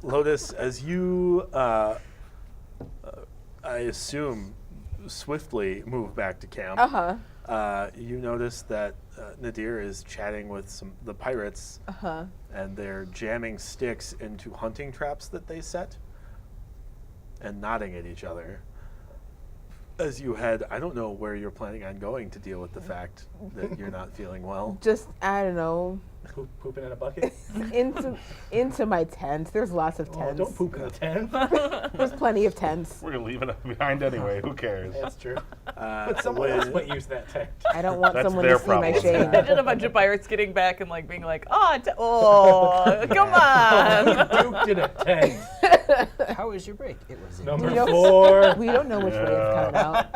Lotus, as you, I assume, swiftly move back to camp, you notice that Nadir is chatting with the pirates, and they're jamming sticks into hunting traps that they set and nodding at each other. As you head, I don't know where you're planning on going to deal with the fact that you're not feeling well. Just, I don't know. Pooping in a bucket? into my tent. There's lots of tents. Don't poop in the tent. There's plenty of tents. We're going to leave it behind anyway. Who cares? That's true. But someone else might use that tent. I don't want That's someone their to see my problem. shame. Imagine a bunch of pirates getting back and like being like, oh, come on. Pooped in a tent. How was your break? It was Number We don't- 4. We don't know which way it's coming out.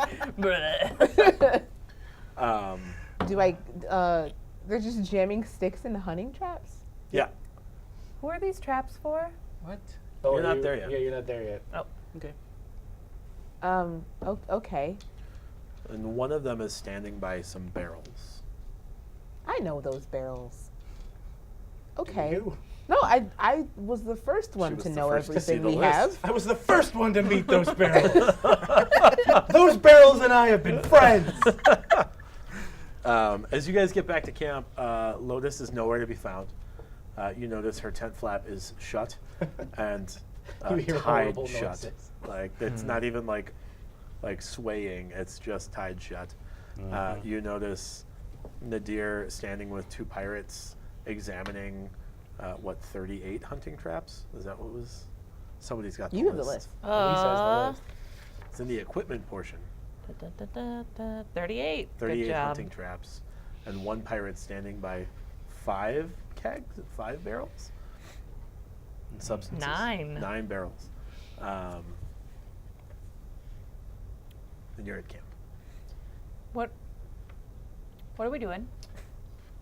Do I, they're just jamming sticks into hunting traps? Yeah. Who are these traps for? What? Oh, You're not there yet. Yeah, you're not there yet. Oh. Okay. Okay. And one of them is standing by some barrels. I know those barrels. Okay. You? No, I was the first one was to the know first to see everything the we list. have. I was the first one to meet those barrels. Those barrels and I have been friends. As you guys get back to camp, Lotus is nowhere to be found. You notice her tent flap is shut and You hear tied horrible shut. noises. Like it's not even like swaying. It's just tied shut. You notice Nadir standing with 2 pirates examining 38 hunting traps. Is that what was? Somebody's got the You have list. the list. Elise has the list. It's in the equipment portion. 38. 38 Good job. hunting traps, and 1 pirate standing by 5 kegs, 5 barrels, and substances. 9. 9 barrels. And you're at camp. What are we doing?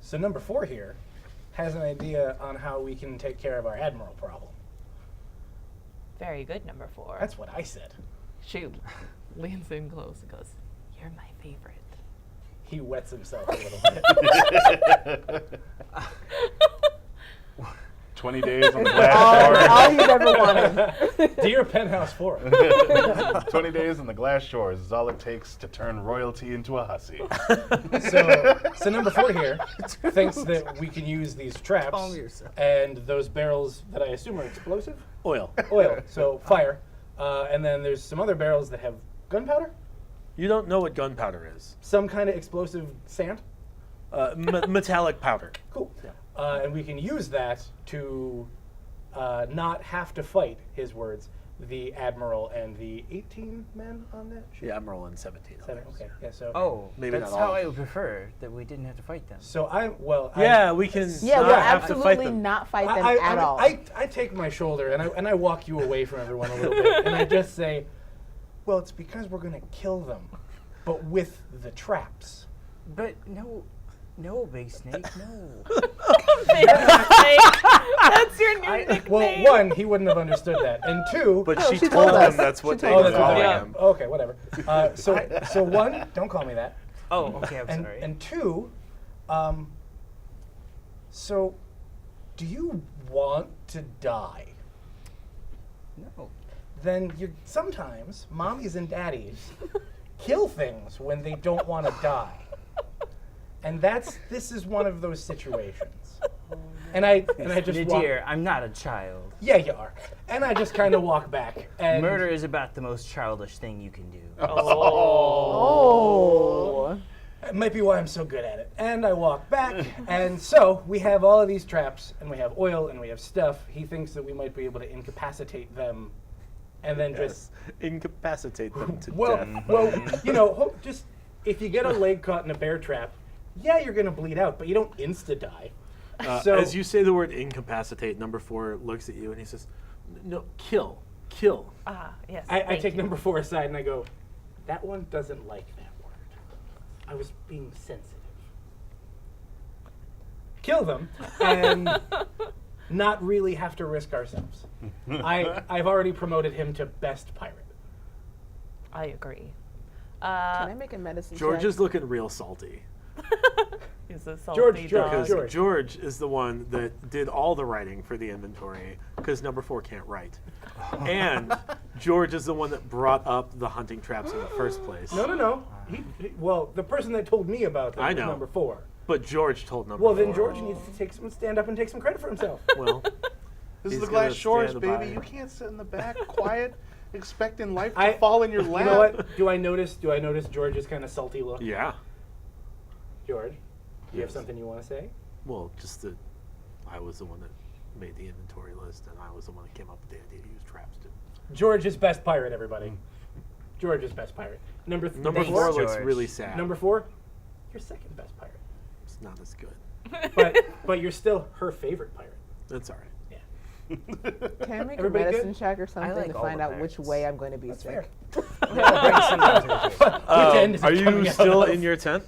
So number 4 here has an idea on how we can take care of our admiral problem. Very good, number 4. That's what I said. She leans in close and goes, you're my favorite. He wets himself a little bit. 20 days on the glass All you've ever wanted. Oh, Dear Penthouse 4. shore. 20 days on the glass shores is all it takes to turn royalty into a hussy. So number 4 here thinks that we can use these traps Calm yourself. and those barrels that I assume are explosive? Oil. Oil, so fire. And then there's some other barrels that have gunpowder? You don't know what gunpowder is. Some kind of explosive sand? Metallic powder. Cool. And we can use that to not have to fight, his words, the admiral and the 18 men on that ship? The admiral and 17 others. Okay, yeah, so... Oh, Maybe that's not how all. I would prefer, that we didn't have to fight them. So Yeah, we can. Yeah, not we'll have to fight absolutely them. not fight them at all. I take my shoulder and I walk you away from everyone a little bit, and I just say, well, it's because we're going to kill them, but with the traps. But no, Big Snake, no. Big Snake. That's your new nickname. Well, 1, he wouldn't have understood that, and 2... But Oh, she she told told him us. that's what She they told were us. calling yeah. him. Okay, whatever. So 1, don't call me that. Oh, okay, I'm sorry. And 2, so do you want to die? No. Then sometimes mommies and daddies kill things when they don't want to die. And this is one of those situations. And I just walk, Nadir, I'm not a child. yeah, you are. And I just kind of walk back. And Murder is about the most childish thing you can do. Oh. it might be why I'm so good at it. And I walk back, and so we have all of these traps, and we have oil, and we have stuff. He thinks that we might be able to incapacitate them, and then just Incapacitate them to death. well, just if you get a leg caught in a bear trap, yeah, you're gonna bleed out, but you don't insta die. So As you say the word incapacitate, number 4 looks at you and he says, "No, kill." Ah, yes. I thank take you. number 4 aside and I go, that one doesn't like that word. I was being sensitive. Kill them and not really have to risk ourselves. I've already promoted him to best pirate. I agree. Can I make a medicine George check? is looking real salty. He's a salty dog. Because George is the one that did all the writing for the inventory, because number 4 can't write. And George is the one that brought up the hunting traps in the first place. No. Well, the person that told me about them I was know. number 4. But George told number 4. Well, then George needs to stand up and take some credit for himself. Well, This he's is the glass gonna shores, stand baby. by. You can't sit in the back, quiet, expecting life to fall in your lap. You know what? Do I notice George's kind of salty look? Yeah. George, do you have Yes. something you want to say? Well, just that I was the one that made the inventory list, and I was the one that came up with the idea to use traps too. George is best pirate, everybody. George is best pirate. Number Number 4 4. looks George. really sad. Number 4, you're second best pirate. It's not as good. But you're still her favorite pirate. That's all right. Can I make Everybody a medicine good? check or something like to all find the out which pirates. way I'm going to be That's sick? fair. Bring some down to the table. Which end is Are it you coming out still of? in your tent?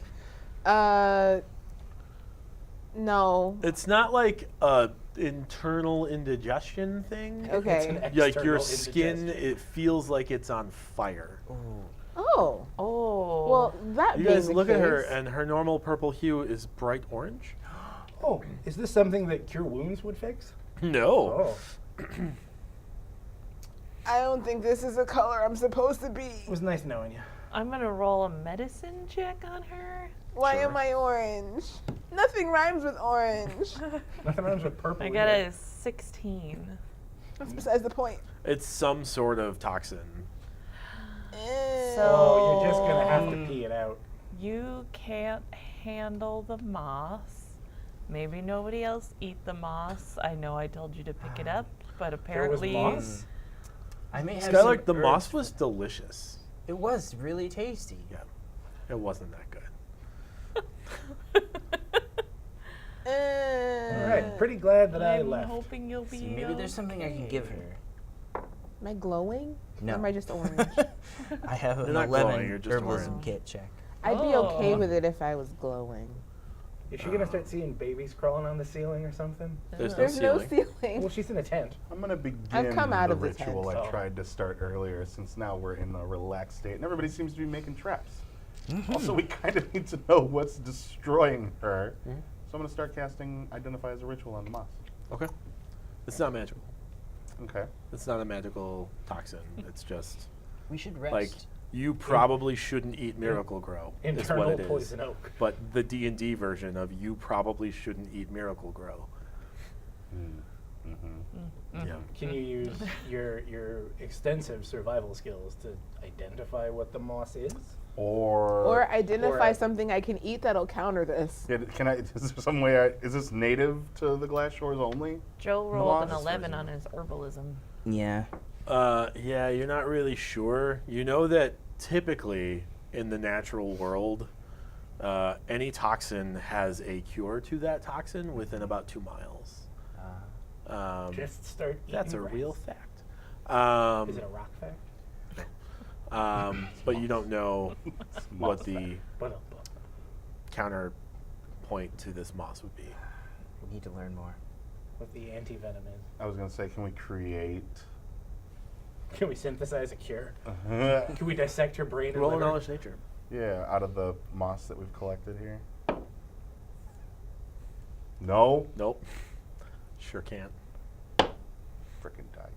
No. It's not like a internal indigestion thing. Okay. It's an Like your external skin, indigestion. it feels like it's on fire. Oh. Oh. Well, that You being guys the look at her, case- and her normal purple hue is bright orange. Oh, is this something that cure wounds would fix? No. Oh, I don't think this is the color I'm supposed to be. it was nice knowing you. I'm gonna roll a medicine check on her. Why Sure. am I orange? Nothing rhymes with orange. Nothing rhymes with purple. I got either. a 16. That's besides the point. It's some sort of toxin. Oh, you're just gonna have to pee it out. You can't handle the moss. Maybe nobody else eat the moss. I know I told you to pick it up, but There was apparently moss. I may have Skylar, some the moss herbs. was delicious. It was really tasty. Yeah. It wasn't that good. All right, pretty glad that I I'm left. hoping you'll be See, maybe there's something I can give her. Am I glowing? No. Or am I just orange? I have You're an not glowing, 11 you're just herbalism orange. kit check. I'd be okay Oh. with it if I was glowing. Is she gonna start seeing babies crawling on the ceiling or something? There's no There's no ceiling. ceiling. Well, she's in a tent. I'm going to begin I've come out the of the tent. ritual I Oh. tried to start earlier, since now we're in a relaxed state and everybody seems to be making traps. Also, we kind of need to know what's destroying her. So I'm going to start casting Identify as a Ritual on the moss. Okay. It's not magical. Okay. It's not a magical toxin. It's just We should rest. like you probably shouldn't eat Miracle Grow. Is what Internal it is. poison oak. But the D&D version of you probably shouldn't eat Miracle Grow. Yeah. Can you use your extensive survival skills to identify what the moss is? Or identify or- something I can eat that'll counter this. Yeah, can I? Is there some way? Is this native to the Glass Shores only? Joe rolled an Moss 11 or on his herbalism. yeah. Yeah, you're not really sure. You know that typically in the natural world, any toxin has a cure to that toxin within about 2 miles. Just start eating That's a rats. real fact. Is it a rock fact? But you don't know what the But counterpoint to this moss would be. We need to learn more. what the anti-venom is. I was going to say, can we create? Can we synthesize a cure? yeah, Can we dissect your brain and Roll a liver? knowledge nature. out of the moss that we've collected here. No. Nope. Sure can't. Frickin' dice.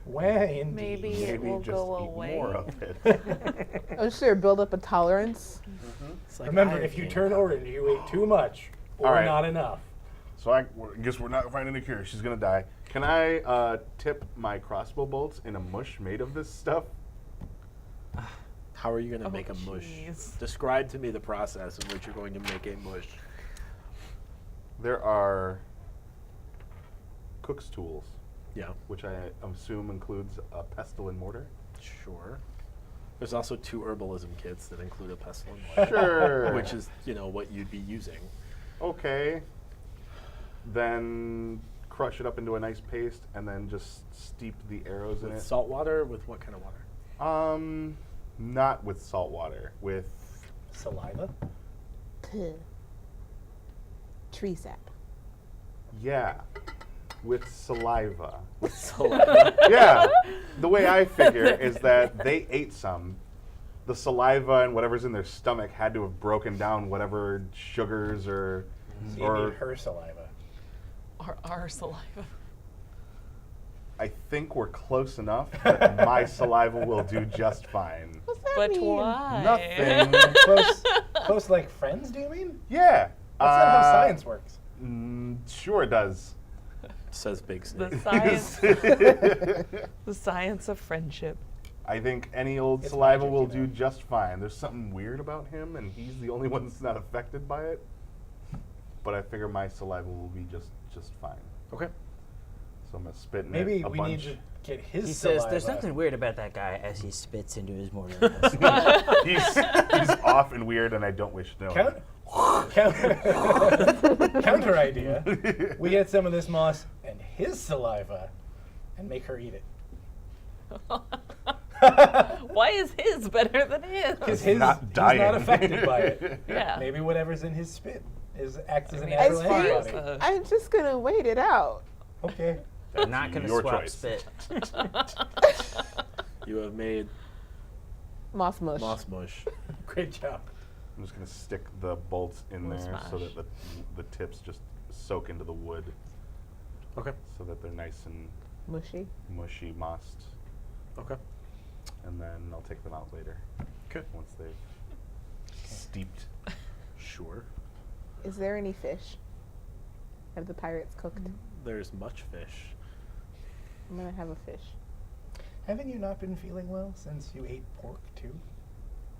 Well, indeed. Maybe it will just go eat away. more of it. Oh, sure, build up a tolerance. It's like Remember, I if you can't. turn orange, you ate too much or All right. not enough. So I guess we're not finding a cure. She's gonna die. Can I tip my crossbow bolts in a mush made of this stuff? How are you going to make a mush? jeez. Describe to me the process in which you're going to make a mush. There are cook's tools, Yeah, which I assume includes a pestle and mortar. sure. There's also 2 herbalism kits that include a pestle and mortar, Sure. which is, what you'd be using. Okay. Then crush it up into a nice paste and then just steep the arrows in With it. salt water, with what kind of water? Not with salt water. With Saliva? Puh. Tree sap. with saliva. Saliva. Yeah. The way I figure is that they ate some the saliva and whatever's in their stomach had to have broken down whatever sugars or So you need her saliva. Our saliva. I think we're close enough that my saliva will do just fine. What's that But mean? why? Nothing. Close like friends, do you mean? Yeah. That's not how science works. Sure it does. Says Big Snake. The science. The science of friendship. I think any old It's saliva magic, will you know. do just fine. There's something weird about him, and he's the only one that's not affected by it. But I figure my saliva will be just fine. Okay. So I'm gonna spit in Maybe it a we bunch. need to get his He saliva. says, "There's nothing weird about that guy," as he spits into his morning. he's off and weird, and I don't wish to know. Counter idea. We get some of this moss and his saliva and make her eat it. Why is his better than his? Because He's not dying. he's not affected by it. Yeah. Maybe whatever's in his spit acts as a I mean, natural as far as- antibody. I'm just gonna wait it out. Okay. They're not going to Your swap choice. spit. You have made Moss mush. moss mush. Great job. I'm just gonna stick the bolts in Little there so smash. that the tips just soak into the wood, Okay. so that they're nice and Mushy. mushy, mossed, Okay. and then I'll take them out later Okay. once they've steeped. Sure. Is there any fish? Have the pirates cooked? There's much fish. I'm gonna have a fish. Haven't you not been feeling well since you ate pork too?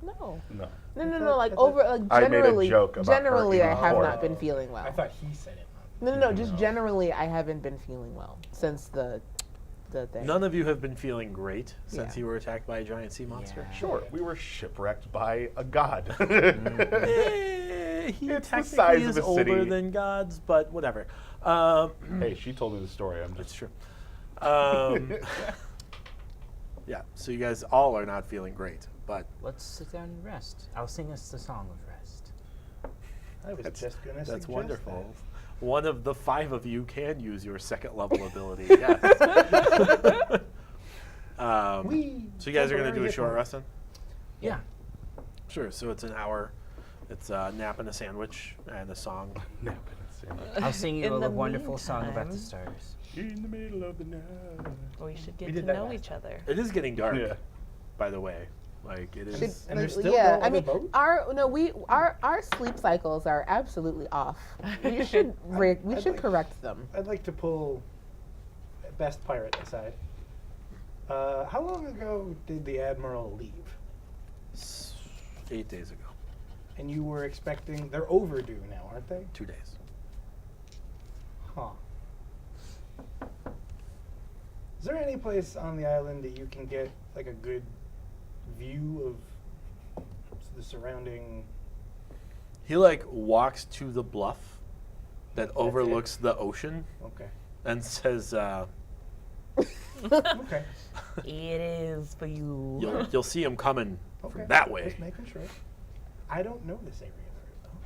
No. No. No. Like I thought- over, like I made a generally. joke about her Generally, I eating have pork. not been feeling well. I thought he said it. No. Just No. generally, I haven't been feeling well since the thing. None of you have been feeling great since Yeah. you were attacked by a giant sea monster. Yeah. Sure, we were shipwrecked by a god. He It's the technically size is of a older city. than gods, but whatever. Hey, she told me the story. I'm That's just true. Yeah, so you guys all are not feeling great, but Let's sit down and rest. I'll sing us the song of rest. I was just going to that's suggest wonderful. that. One of the 5 of you can use your second level ability. Yes. So you guys are going to do a short rest then? Yeah. Sure. So it's an hour. It's a nap and a sandwich and a song. napping a sandwich. I'll sing you In a the wonderful song about the meantime- stars. In the middle of the night. We should We get did to that know last each other. It is getting dark, Yeah. by the way. Like it is. Should, And there's still yeah, no I other mean, boat? our sleep cycles are absolutely off. We should I'd should like- correct them. I'd like to pull Best Pirate aside. How long ago did the Admiral leave? 8 days ago. And you were expecting, they're overdue now, aren't they? 2 days. Huh. Is there any place on the island that you can get like a good view of the surrounding? He like walks to the bluff that That's overlooks the ocean Okay. and says, Okay. It is for you. you'll see him coming Okay. from that way. Just making sure. I don't know this area very well.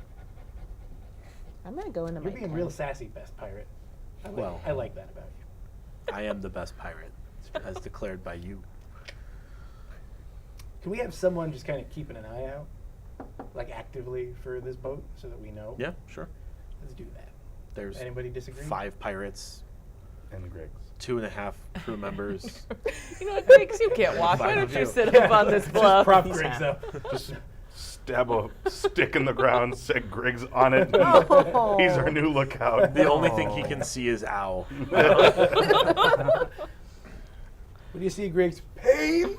I'm gonna go into You're my being real sassy, Best Pirate. Well. I like that about you. I am the best pirate, as declared by you. Can we have someone just kind of keeping an eye out, like actively for this boat, so that we know? Yeah, sure. Let's do that. There's Anybody disagree? 5 pirates, And Griggs. 2.5 crew members. You know what, Griggs, you can't walk. Why don't you sit up on this bluff? Prop Griggs up. Just stab a stick in the ground, set Griggs on it. Oh. He's our new lookout. The only thing he can see is ow. What do you see, Griggs? Pain!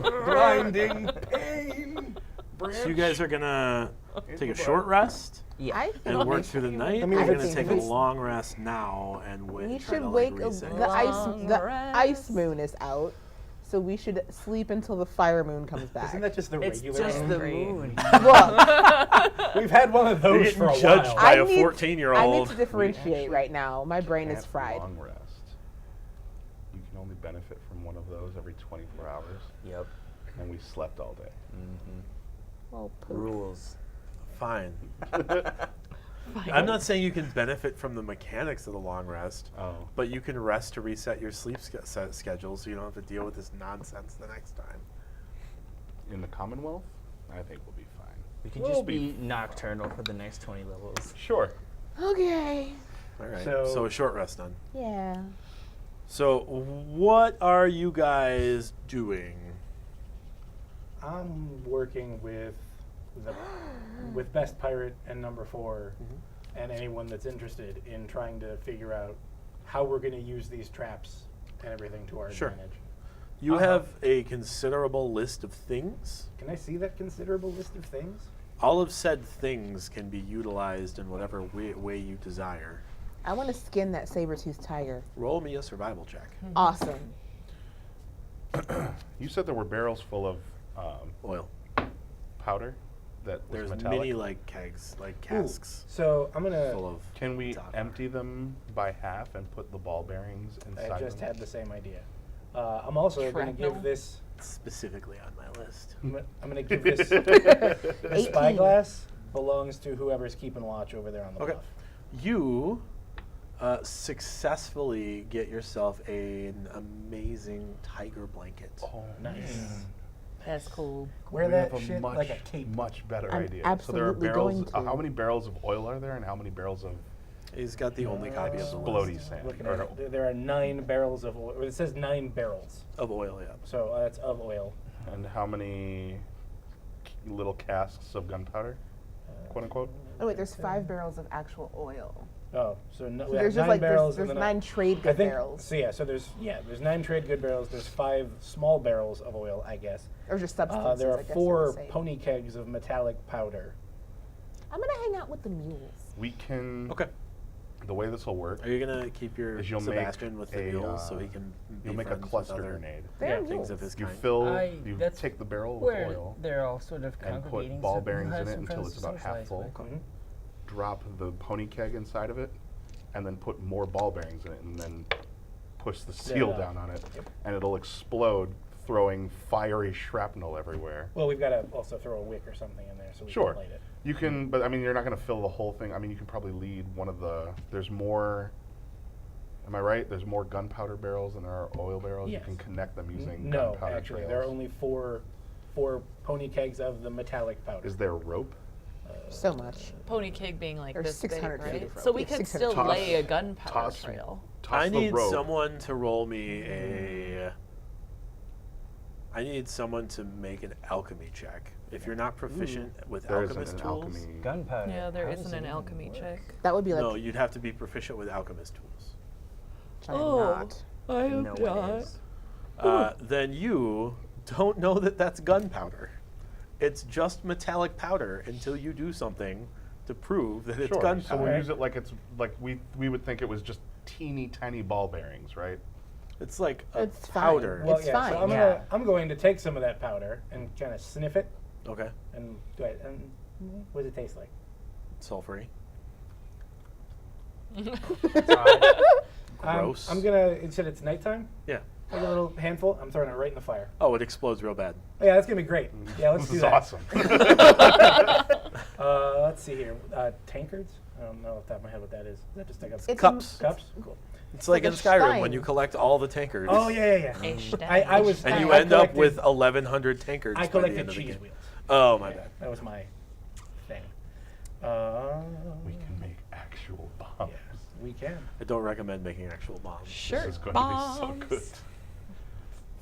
Blinding pain! So you guys are gonna take a short rest Yeah. I and think work through the night. I mean, We're if gonna it's- take if a it's- long rest now and we try should to wake. like reset. The Long ice rest. moon is out, so we should sleep until the fire moon comes back. Isn't that just the It's regular just moon? the Great. moon. Look, We've had one of You're those getting for a judged while. by a I need 14-year-old. to differentiate right now. My brain is Can't fried. Long rest. You can only benefit from one of those every 24 hours, Yep. and we slept all day. Well, poop. Rules. Fine. I'm not saying you can benefit from the mechanics of the long rest, Oh. but you can rest to reset your sleep schedule so you don't have to deal with this nonsense the next time. in the Commonwealth, I think we'll be fine. We can We'll just be be nocturnal for the next 20 levels. Sure. Okay. All right. So- So a short rest then. Yeah. So what are you guys doing? I'm working with with Best Pirate and Number 4, and anyone that's interested in trying to figure out how we're going to use these traps and everything to our Sure. advantage. You have a considerable list of things. Can I see that considerable list of things? All of said things can be utilized in whatever way you desire. I want to skin that saber-toothed tiger. Roll me a survival check. Awesome. You said there were barrels full of Oil. powder that was There's metallic. mini like kegs, like casks So I'm gonna. full of. Can we metallic empty them by half and put the ball bearings inside I just them? had the same idea. I'm also going to Shrapnel? give this. specifically on my list. I'm going to give this. The 18. spyglass belongs to whoever's keeping watch over there on the Okay. bluff. You successfully get yourself an amazing tiger blanket. Oh, Nice. That's cool. Wear we that have a shit much, like a cape. much better I'm idea. So there are absolutely barrels. going to. How many barrels of oil are there, and how many barrels of He's got the only copy of the list explodey sand? Looking Or at no, it, there are 9 barrels of oil. It says 9 barrels, of oil. Yeah. so that's of oil. and how many little casks of gunpowder, quote unquote? Oh wait, there's 5 barrels of actual oil. Oh, so no, So we have there's 9 just like barrels. there's and then 9 trade I good think, barrels. So yeah, so there's 9 trade good barrels. There's 5 small barrels of oil, I guess. Or just substances. There I are guess I 4 would say. pony kegs of metallic powder. I'm gonna hang out with the mules. We can. Okay. The way this will work Are you gonna keep your is you'll Sebastian make with the a, mules so he can be you'll make a friends with cluster other grenade. They're Yeah, mules. things of his You kind? you that's take the barrel with Where oil they're all sort of and congregating. put ball so who bearings has in it some until friends it's to about half socialize full. with? Mhm. Drop the pony keg inside of it, and then put more ball bearings in it, and then push the seal Yeah. down on it, Yep. and it'll explode, throwing fiery shrapnel everywhere. Well, we've got to also throw a wick or something in there so we Sure. can light it. You can, but I mean, you're not going to fill the whole thing. I mean, you can probably lead one of the. There's more. Am I right? There's more gunpowder barrels than there are oil barrels. Yes. You can connect them using No, gunpowder actually, trails. there are only four pony kegs of the metallic powder. Is there rope? So much. Pony keg being like There's this big, 600 feet right? of rope. So we Yeah, could 600 still feet. lay a gunpowder Toss- trail. Toss I the need rope. someone to roll me a. I need someone to make an alchemy check. If you're not proficient with There isn't alchemist an tools, alchemy. Gunpowder. Yeah, there How isn't does an it alchemy work? check. That would be like. no, you'd have to be proficient with alchemist tools. I am Oh. not. I am No one is. Then you don't know that that's gunpowder. It's just metallic powder until you do something to prove that it's Sure. So gunpowder. we'll use it like it's like we would think it was just teeny tiny ball bearings, right? It's like a It's fine. powder. Well, Well, It's yeah, fine, so yeah. I'm going to take some of that powder and kind of sniff it Okay. and do it. And what does it taste like? Sulfury. Gross. I'm gonna. You said it's nighttime. Yeah. Take a little handful. I'm throwing it right in the fire. Oh, it explodes real bad. Oh, yeah, that's gonna be great. Yeah, let's This do is that. awesome. Let's see here. Tankards. I don't know off the top of my head what that is. Is that just like a It's Cups. cups? Cool. It's like like in a Skyrim when stein. you collect all the tankards. Oh yeah. I was. And you I end up collected- with 1,100 tankards. I by the collected end of the cheese game. wheels. Oh, my Yeah, bad. that was my thing. We can make actual bombs. Yes, we can. I don't recommend making actual bombs. Sure. This is going bombs. to be so good.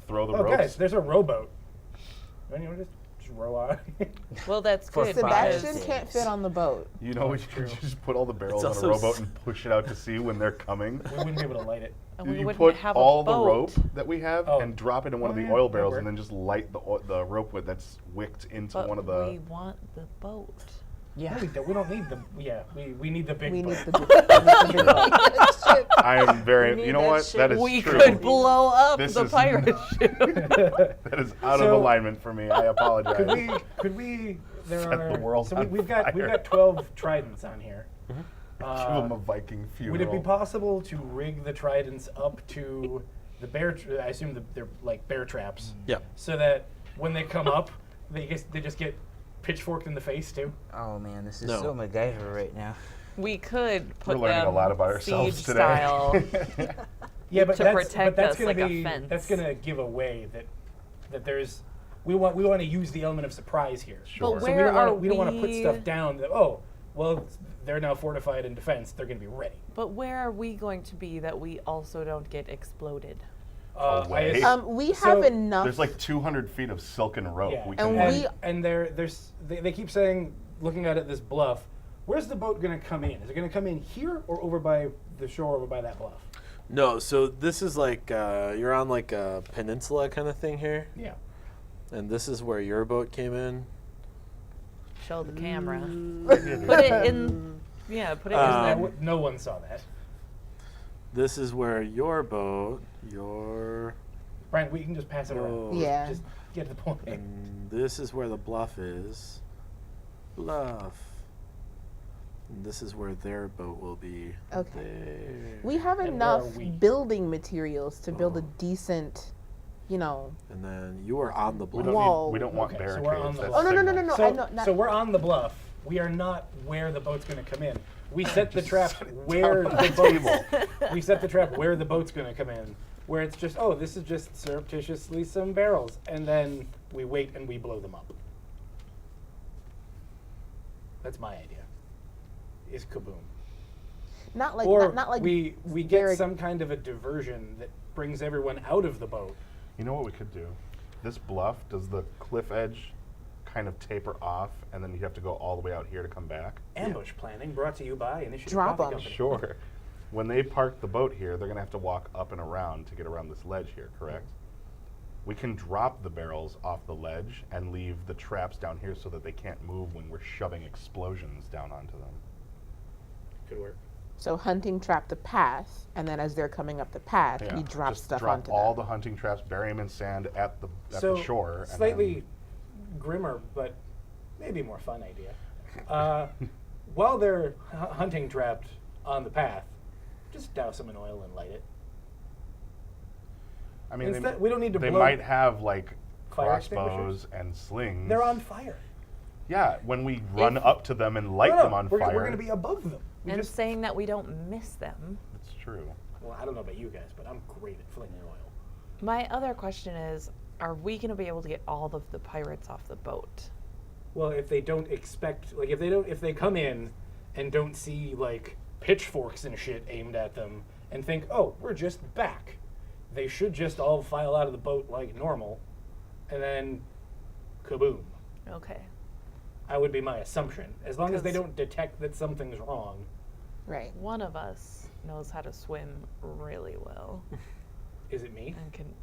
Throw the Oh, ropes. guys, there's a rowboat. Don't you want to just row out? Well, that's For good. Sebastian because- can't fit on the boat. You know, you can just put all the barrels It's on a also rowboat and push it out to sea when they're coming. We wouldn't be able to light it. and we You wouldn't put have all a the boat. rope that we have Oh. and drop it in one of Oh, the yeah, oil that'd barrels, work. and then just light the rope with that's wicked into But one of the. we want the boat. Yeah. No, we don't need the. Yeah, we need the big We boat. need the big boat. I'm very. We You know need that what? shit. That is We true. could blow up This the is- pirate ship. That is out of So- alignment for me. I apologize. Could we? There Set are. the world so on we've got fire. 12 tridents on here. Give them a Viking funeral. Would it be possible to rig the tridents up to the bear? I assume they're like bear traps, Yeah. so that when they come up, they just get pitchforked in the face too. Oh man, this is No. so MacGyver right now. We could put We're learning them a lot about ourselves siege today. style. Yeah, but To that's protect but that's us gonna like a be fence. that's gonna give away that there's we want to use the element of surprise here. Sure. But So where we don't want to put we- stuff down that, oh, well, they're now fortified in defense. They're going to be ready. But where are we going to be that we also don't get exploded? Away. We have So enough. There's like 200 feet of silken rope. Yeah. We And can we- And they keep saying, looking at it, this bluff, where's the boat going to come in? Is it going to come in here or over by the shore, over by that bluff? No, so this is like you're on like a peninsula kind of thing here, Yeah. and this is where your boat came in. Show the camera. Put it in. Yeah, put it in the. No one saw that. This is where your boat, Brian, we can just pass it around. Oh. Yeah. Just get to the point. and this is where the bluff is. Bluff. And this is where their boat will be. Okay. There. We have And where enough are we? building materials to build a Oh. decent, you know. And then you are on the We bluff. don't, Whoa. we don't want Okay, so barricades. we're on the That's bluff. Oh, no, no, no, signal. no, So, I know, not- so we're on the bluff. We are not where the boat's going to come in. We set the trap where the boat. We set the trap where the boat's going to come in. Where it's just, oh, this is just surreptitiously some barrels, and then we wait and we blow them up. That's my idea. Is kaboom. Not like Or not like we very- get some kind of a diversion that brings everyone out of the boat. You know what we could do? This bluff, does the cliff edge kind of taper off, and then you have to go all the way out here to come back? Ambush planning brought to you by Initiative Drop Coffee 'em. Company. Sure. When they park the boat here, they're going to have to walk up and around to get around this ledge here, correct? We can drop the barrels off the ledge and leave the traps down here so that they can't move when we're shoving explosions down onto them. Could work. So hunting trap the path, and then as they're coming up the path, Yeah, we drop just stuff drop onto all them. the hunting traps, bury them in sand at the So, shore. and slightly grimmer, but maybe more fun idea. While they're hunting trapped on the path, just douse them in oil and light it. I mean, Instead, we don't need to they blow- might have like Fire crossbows and slings. They're on fire. Yeah, when we run up to them and light them on we're, fire. We're going to be above them. We And just, saying that we don't miss them. That's true. well, I don't know about you guys, but I'm great at flinging oil. My other question is, are we going to be able to get all of the pirates off the boat? Well, if they don't expect, like, if they come in and don't see like pitchforks and shit aimed at them and think, oh, we're just back, they should just all file out of the boat like normal, and then kaboom. Okay. I would be my assumption, as long as they 'Cause- don't detect that something's wrong. Right. One of us knows how to swim really well. Is it me? And can.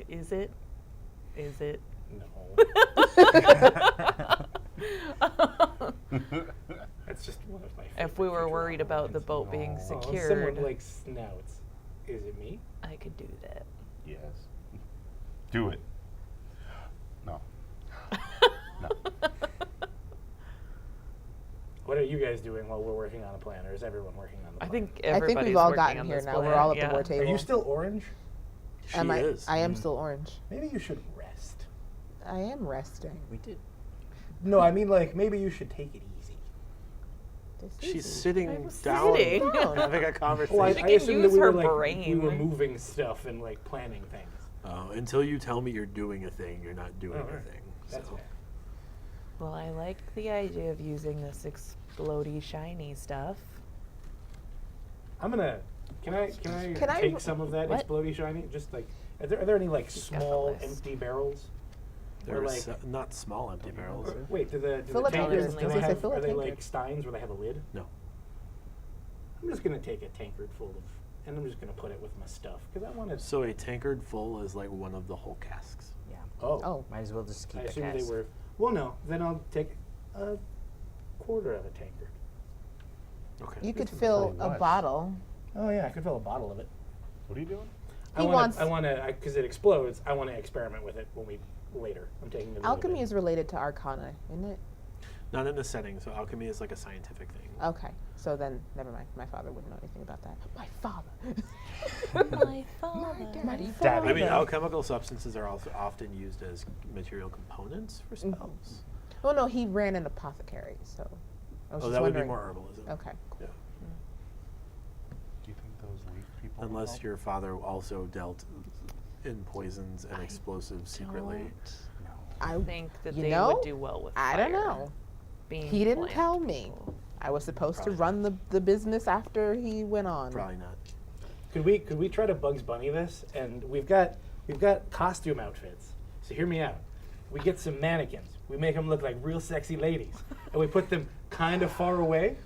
Is it? Is it? No. That's just one of my. If we were favorite worried Futurama about the lines. boat being Oh, secured, someone like snouts. Is it me? I could do that. Yes. Do it. No. No. What are you guys doing while we're working on a plan, or is everyone working on the I plan? think I everybody's think we've all working gotten on here this now. We're plan, all at yeah. the board table. Are you still orange? She Am is. I am still orange. Maybe you should rest. I am resting. We did. No, I mean like maybe you should take it easy. This She's is- sitting was down, sitting. having a conversation. Well, She I can assumed that use we were her like we were brain. moving stuff and like planning things. Until you tell me you're doing a thing, you're not doing Oh, a right. thing. That's so. fair. Well, I like the idea of using this explodey shiny stuff. I'm gonna. Can I Can I take r- some of that What? explodey shiny? Just like, are there any like got the small list. empty barrels? There Or are like, not small empty barrels. wait, do the Fill a tankers tankard. do Does they it say have, fill a are they tankard? like steins where they have a lid? No. I'm just gonna take a tankard full of, and I'm just gonna put it with my stuff because I want to. So a tankard full is like one of the whole casks. Yeah. Oh, Oh, Might as well just keep I the assumed cask. they were. Well, no, then I'll take a quarter of a tankard. Okay. you could is fill so a much. bottle. Oh yeah, I could fill a bottle of it. What are you doing? He wants- I want to, because it explodes. I want to experiment with it when we later. I'm taking a little Alchemy bit. is related to Arcana, isn't it? Not in the setting, so alchemy is like a scientific thing. Okay, so then never mind. My father wouldn't know anything about that. My father. My father. Daddy. I mean, alchemical substances are also often used as material components for spells. Well, no, he ran an apothecary, so I was Oh, just that would be wondering. more herbalism. Okay, cool. Yeah. Do you think those leaf people? will Unless help? your father also dealt in poisons and explosives secretly. I think that you they know, would do well with I fire. don't know. Being He didn't plant tell me. people. I was supposed to run the business after he went on. Probably not. Could we try to Bugs Bunny this? And we've got costume outfits. So hear me out. We get some mannequins. We make them look like real sexy ladies, and we put them kind of far away.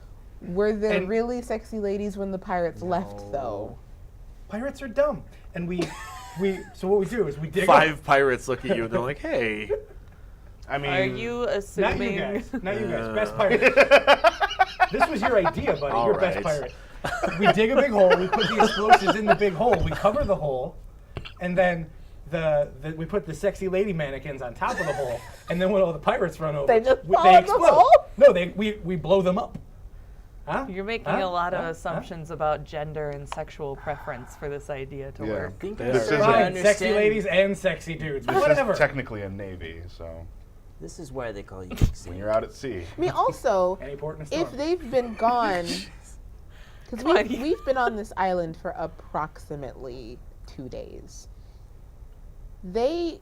Were there And- really sexy ladies when the pirates left, though? Pirates are dumb, and so what we do is we dig 5 up. pirates look at you and they're like, "Hey." I mean, Are you Not assuming? you guys. Not you guys. Best pirate. This was your idea, buddy. All You're best right. pirate. We dig a big hole. We put the explosives in the big hole. We cover the hole, and then we put the sexy lady mannequins on top of the hole. And then when all the pirates run over, They just fall they in the explode. hole? No, we blow them up. Huh? You're making Huh? a lot of Huh? assumptions about gender and sexual preference for this idea to Yeah. work. I think They I'm are. starting to Fine, understand. sexy ladies and sexy dudes. this Whatever. is technically a navy, so This is why they call you when Dixie. you're out at sea. I mean, also, Any port in a storm. if they've been gone, because we've been on this island for approximately 2 days, they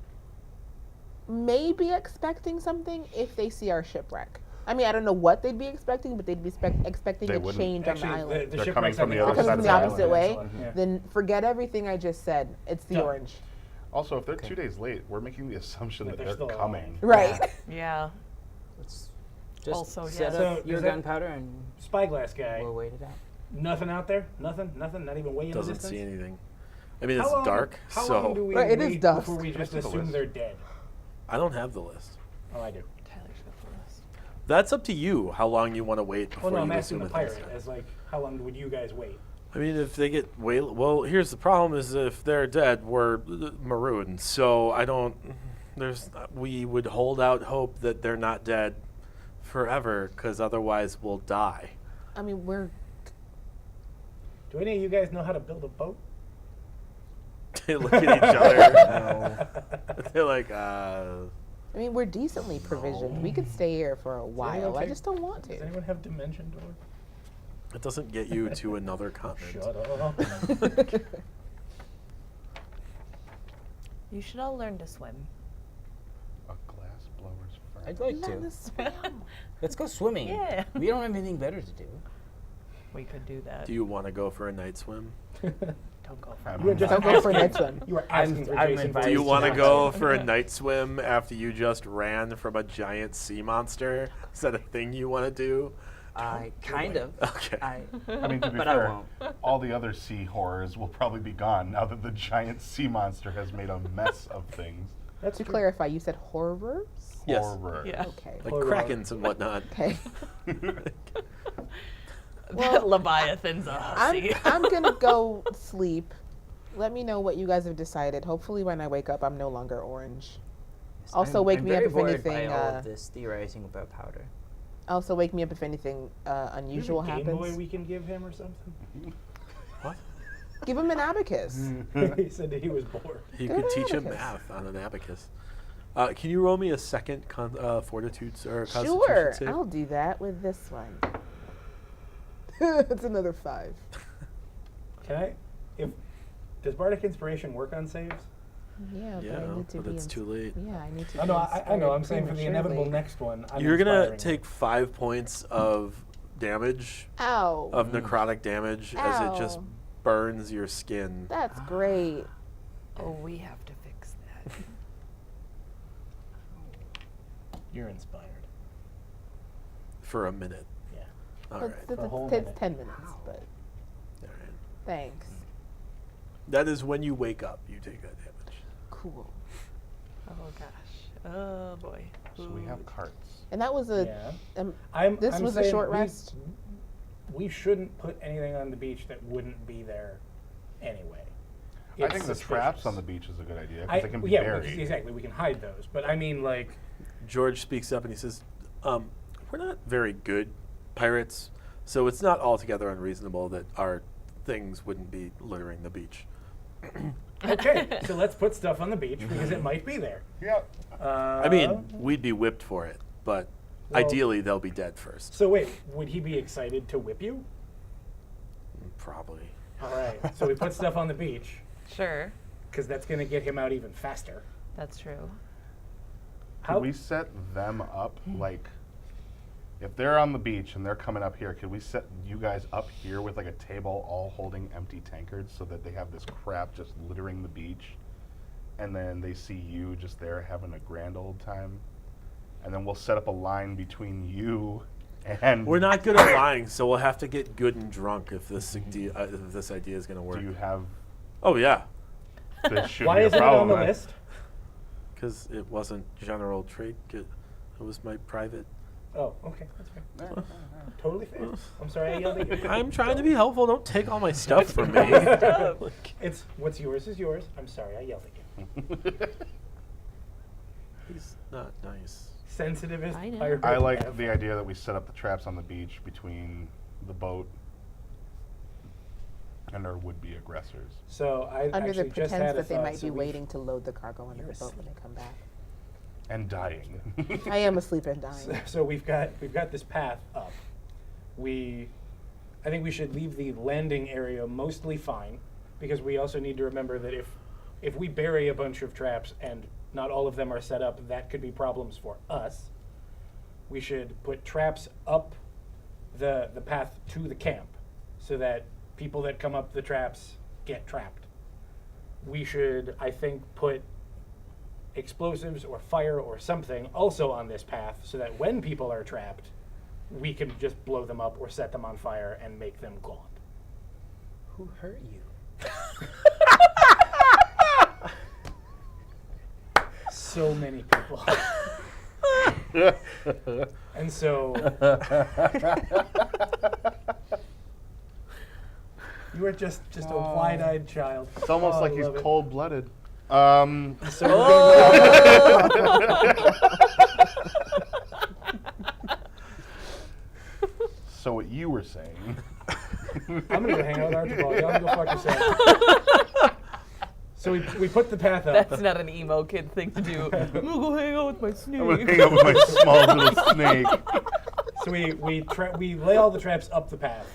may be expecting something if they see our shipwreck. I mean, I don't know what they'd be expecting, but they'd be expecting They a wouldn't. change on the Actually, island. the They're shipwreck's coming from on the other Coming side from of the the opposite way, island. Yeah. then forget everything I just said. It's the No. orange. Also, if they're 2 days late, we're making the assumption That that they're they're still coming. Right. Yeah. Let's just Also, set yes. up So, your does that- gunpowder and Spyglass guy. we'll wait it out. Nothing out there? Nothing? Not even way in the Doesn't distance? see anything. I mean, it's How long- dark, How so long do we Right, it is wait dusk. before we just Just the assume list. they're dead? I don't have the list. Oh, I do. Tyler's got the list. That's up to you. How long you want to wait before Well, no, you I'm asking assume the it is. pirate as like, how long would you guys wait? I mean, if they get well, here's the problem: is if they're dead, we're marooned. So I don't. We would hold out hope that they're not dead forever, because otherwise we'll die. I mean, Do any of you guys know how to build a boat? They look at each other. They're like, we're decently provisioned. We could stay here for a while. I take- just don't want Does to. anyone have dimension door? it doesn't get you to another continent. Shut up. You should all learn to swim. A glass blower's furnace. I'd like Let to. us swim. Let's go swimming. Yeah. We don't have anything better to do. We could do that. Do you want to go for a night swim? Don't go for You were just Don't go for a asking- night swim. You were asking for I'm Jason. advised Do you Nice want to to go not. for a night swim after you just ran from a giant sea monster? Is that a thing you want to do? I kind of. Okay. I mean, to be But I fair, won't. all the other sea horrors will probably be gone now that the giant sea monster has made a mess of things. That's To true. clarify, you said horrors? Yes. Horror. Yeah. Okay. Like Horror. krakens and whatnot. Okay. That Leviathan's a hussy. I'm gonna go sleep. Let me know what you guys have decided. Hopefully, when I wake up, I'm no longer orange. Also, wake me up very if bored anything. By all of this theorizing about powder. Also, wake me up if anything There's unusual a Game happens. Boy we can give him or something? What? Give him an abacus. He said that he was bored. You Go could to teach him abacus. math on an abacus. Can you roll me a second fortitude or constitution Sure, save? I'll do that with this one. It's another 5. Can I? Does Bardic Inspiration work on saves? Yeah, but I Yeah, need to but be. it's too late. Yeah, I need to. Oh, be no, I know. I'm inspired saying for the inevitable prematurely. next one. I'm You're gonna inspiring take 5 points of damage, Ow! of necrotic damage, as it just Ow. burns your skin. That's great. Oh, we have to fix that. it. You're inspired. For a minute. Yeah. All That's, right. that's, For a whole it's minute. 10 minutes, but All right. thanks. That is when you wake up, you take that damage. Cool. Oh gosh. Oh boy. So we have carts. And that was a. Yeah. I'm This was a saying short rest? We shouldn't put anything on the beach that wouldn't be there anyway. I think It's the traps suspicious. on the beach is a good idea I- because they can be yeah, buried. exactly. We can hide those, but I mean, like, George speaks up and he says, we're not very good pirates, so it's not altogether unreasonable that our things wouldn't be littering the beach. okay, so let's put stuff on the beach because it might be there. Yep. I mean, we'd be whipped for it, but Well- ideally they'll be dead first. So wait, would he be excited to whip you? Probably. All right, so we put stuff on the beach Sure. because that's going to get him out even faster. That's true. Could we set them up like, if they're on the beach and they're coming up here, could we set you guys up here with like a table all holding empty tankards so that they have this crap just littering the beach, and then they see you just there having a grand old time, and then we'll set up a line between you and... We're not good at lying, so we'll have to get good and drunk if this idea is going to work. Do you have... Oh, yeah. This should Why be a isn't it problem, on the then. list? Because it wasn't general trade. It was my private. Oh, okay, that's fair. Totally fair. I'm sorry I yelled at you. I'm trying to be helpful. Don't take all my stuff from me. It's what's yours is yours. I'm sorry I yelled at you. He's not nice. Sensitivist I know. pirate. I like ever. the idea that we set up the traps on the beach between the boat and our would-be aggressors. So I Under the actually just had pretense a that they thought, might so be we've- waiting to load the cargo onto the boat when they come back. And dying. I am asleep and dying. So we've got this path up. I think we should leave the landing area mostly fine, because we also need to remember that if we bury a bunch of traps and not all of them are set up, that could be problems for us. We should put traps up the path to the camp so that people that come up the traps get trapped. We should, I think, put explosives or fire or something also on this path so that when people are trapped, we can just blow them up or set them on fire and make them gone. Who hurt you? So many people. And so you are just a wide-eyed child. It's almost Oh, like I he's love it. cold-blooded. So we're So what you were saying... I'm gonna go hang out with Archibald. Y'all can go fuck yourself. So we put the path up. That's not an emo kid thing to do. I'm gonna go hang out with my snake. I'm going to hang out with my small little snake. So we lay all the traps up the path,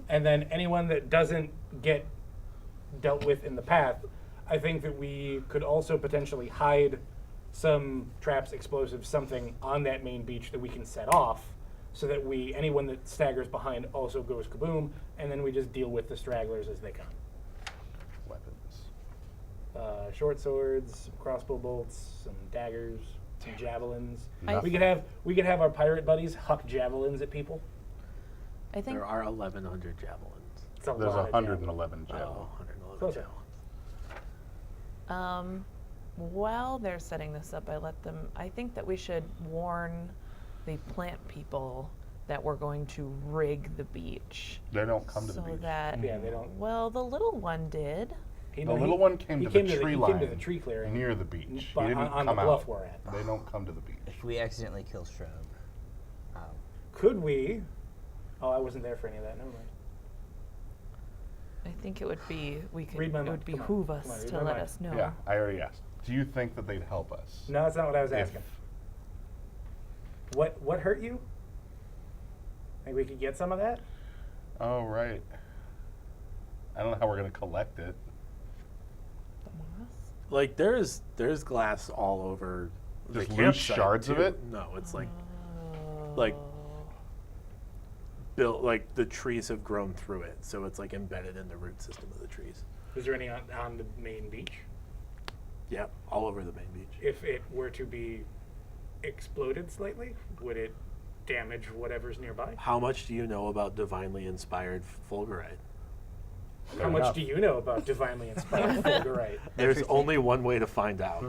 and then anyone that doesn't get dealt with in the path, I think that we could also potentially hide some traps, explosives, something on that main beach that we can set off, so that anyone that staggers behind also goes kaboom, and then we just deal with the stragglers as they come. Weapons. Short swords, some crossbow bolts, some daggers, some javelins. Nothing. We could have our pirate buddies huck javelins at people. I think There are 1,100 javelins. It's a There's lot of 111 Oh, javelins. 111 Close javelins. while they're setting this up, I think that we should warn the plant people that we're going to rig the beach. They don't come to the So beach. that, Yeah, they don't. well, the little one did. The The little one came to the tree line He came to the tree clearing. near the beach. But He didn't on come the out. bluff we're at. They don't come to the beach. If we accidentally kill Shrub. Could we? Oh, I wasn't there for any of that. Never mind. I think it would be, Read my it mind. would Come on. behoove Come us on, read to my let mind. us know. Yeah, I already asked. Do you think that they'd help us? No, that's not what I was If- asking. What hurt you? Think we could get some of that? Oh, right. I don't know how we're going to collect it. The moss? Like there's glass all over the Just loose campsite, shards of too. it? No, it's like built like the trees have grown through it, so it's like embedded in the root system of the trees. Is there any on the main beach? Yeah, all over the main beach. If it were to be exploded slightly, would it damage whatever's nearby? How much do you know about divinely inspired fulgurite? How much do you know about divinely inspired fulgurite? There's only one way to find out.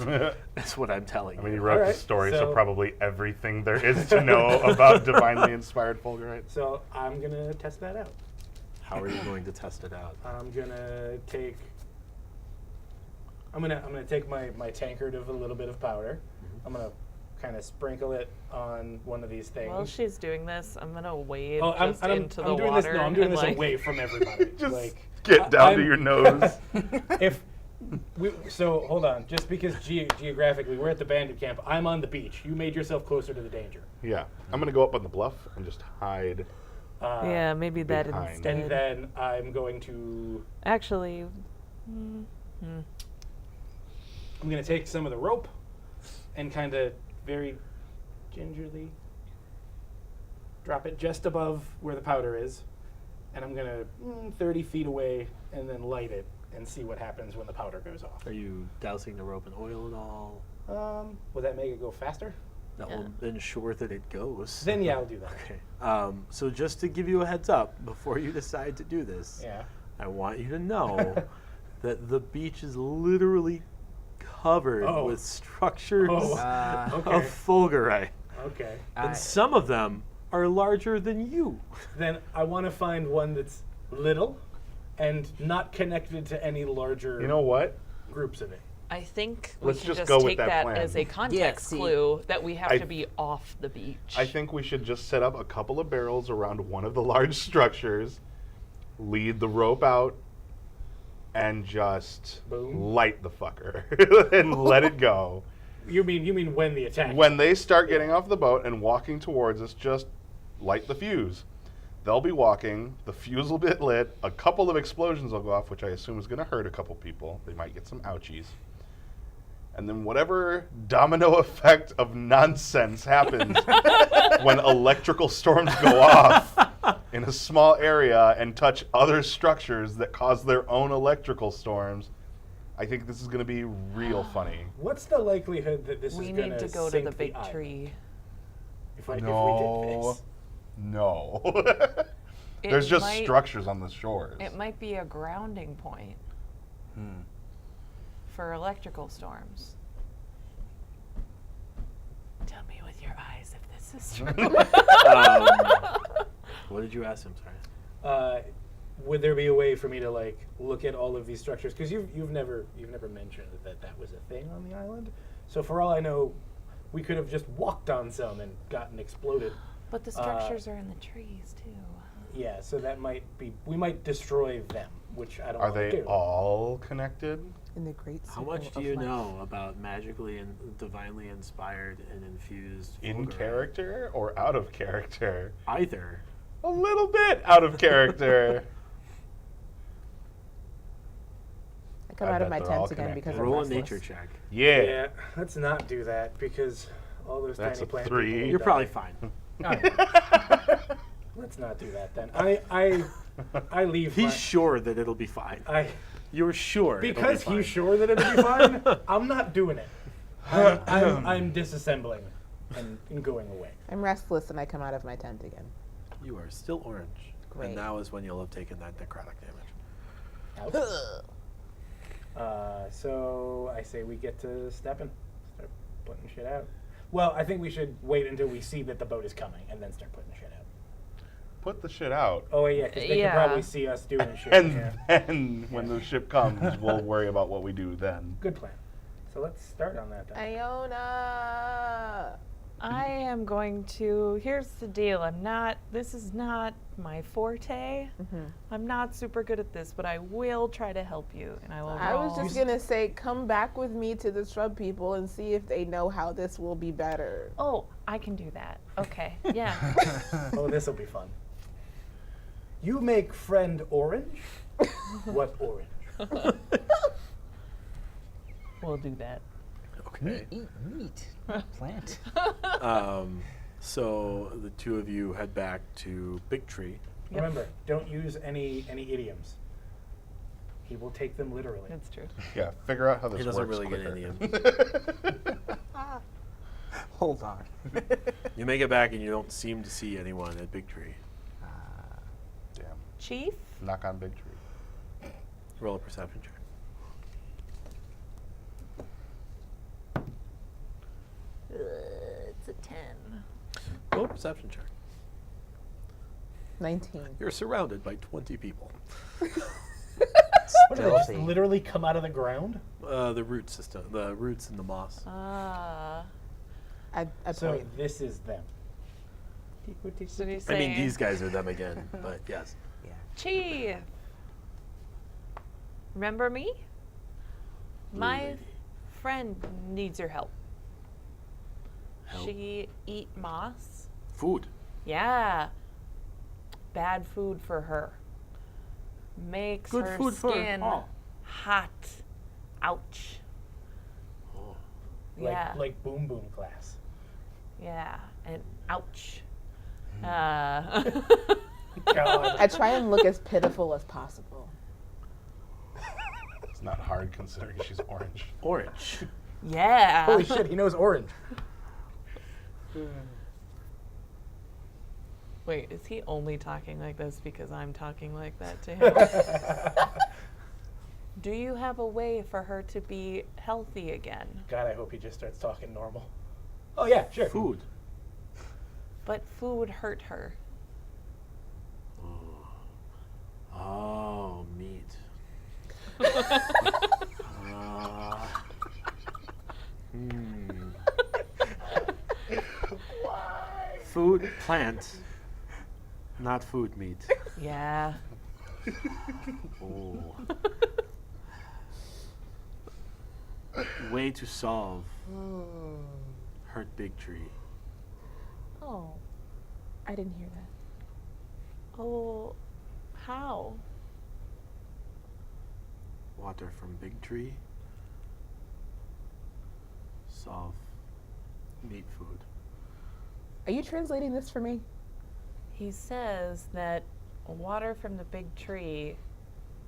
That's what I'm telling I mean, you. you wrote Alright, the story, so so- probably everything there is to know about divinely inspired fulgurite. So I'm gonna test that out. How are you going to test it out? I'm gonna take my tankard of a little bit of powder. I'm gonna kind of sprinkle it on one of these things. While she's doing this, I'm gonna wade I'm into the doing water. this. No, I'm doing and this like, away from everybody. Just like get down to I'm- your nose. So hold on. Just because geographically we're at the bandit camp, I'm on the beach. You made yourself closer to the danger. Yeah, I'm going to go up on the bluff and just hide. Yeah, maybe that behind. instead. And then I'm going to Actually, I'm going to take some of the rope and kind of very gingerly drop it just above where the powder is, and I'm gonna 30 feet away and then light it and see what happens when the powder goes off. Are you dousing the rope in oil at all? Will that make it go faster? That will ensure that it goes. Then yeah, I'll do that. Okay. So just to give you a heads up before you decide to do this, Yeah. I want you to know that the beach is literally covered with structures Okay. of fulgurite. Okay. And some of them are larger than you. Then I want to find one that's little and not connected to any larger You know what? groups of it. I think Let's we can just just go with take that that plan. as a context see. clue that we have I- to be off the beach. I think we should just set up a couple of barrels around one of the large structures, lead the rope out, and just Boom. light the fucker and let it go. You mean when the attack? When they start getting off the boat and walking towards us, just light the fuse. They'll be walking, the fuse will be lit, a couple of explosions will go off, which I assume is going to hurt a couple people. They might get some ouchies. And then whatever domino effect of nonsense happens when electrical storms go off in a small area and touch other structures that cause their own electrical storms, I think this is going to be real funny. What's the likelihood that this we is going need to go to the big tree. If we did No. this? No. It There's just might- structures on the shores. It might be a grounding point for electrical storms. Tell me with your eyes if this is true. What did you ask him? Sorry. Would there be a way for me to like look at all of these structures? Because you've never mentioned that was a thing on the island. So for all I know, we could have just walked on some and gotten exploded. But the structures are in the trees too. Yeah, so that might be. We might destroy them, which I don't Are want to they do. all connected? In the great How circle much do of you life. know about magically and divinely inspired and infused In fulgurite? character or out of character? Either. A little bit out of character. I come I out of bet my they're all tent again because connected. I'm Roll a restless. nature check. Yeah. Yeah, let's not do that because all those That's tiny a plant 3. people will You're die. probably fine. Let's not do that then. I leave. He's my, sure that it'll be fine. You're sure. it'll be because fine. he's sure that it'll be fine. I'm not doing it. I'm disassembling and going away. I'm restless and I come out of my tent again. You are still orange. Great. And now is when you'll have taken that necrotic damage. So I say we get to stepping, start putting shit out. Well, I think we should wait until we see that the boat is coming and then start putting shit out. Put the shit out. Oh yeah, because they Yeah. can probably see us doing shit. And yeah. then when the ship comes, we'll worry about what we do then. Good plan. So let's start on that then. Iona! I am going to. Here's the deal. This is not my forte. I'm not super good at this, but I will try to help you, and I will. I was roll. just gonna say, come back with me to the shrub people and see if they know how this will be better. Oh, I can do that. Okay. Yeah. Oh, this will be fun. You make friend orange? What orange? We'll do that. Okay. Eat meat. Plant. So the two of you head back to Big Tree. Yep. Remember, don't use any idioms. He will take them literally. That's true. Yeah, figure out how this He doesn't works really get quicker. any of Hold on. You make it back and you don't seem to see anyone at Big Tree. Damn. Chief? Knock on Big Tree. Roll a perception check. It's a 10. Roll a perception check. 19. You're surrounded by 20 people. What did they just Stealthy. literally come out of the ground? The root system, the roots in the moss. Ah. I So point. this is them. So you I say, mean, these guys are them again, but yes. Yeah. Chief. Remember me? My lady. friend needs your help. Help? She eat moss. Food. Yeah. Bad food for her. Makes Good her food for her. skin Oh. hot. Ouch. Oh. Yeah. Like boom boom class. Yeah, and ouch. God. I try and look as pitiful as possible. It's not hard considering she's orange. Orange. Yeah. Holy shit, he knows orange. Wait, is he only talking like this because I'm talking like that to him? Do you have a way for her to be healthy again? God, I hope he just starts talking normal. Oh yeah, sure. Food. But food hurt her. Oh, meat. Food, plant, not food, meat. Yeah. Oh. Way to solve. Hurt big tree. Oh, I didn't hear that. Oh, how? Water from big tree. Solve meat food. Are you translating this for me? He says that water from the big tree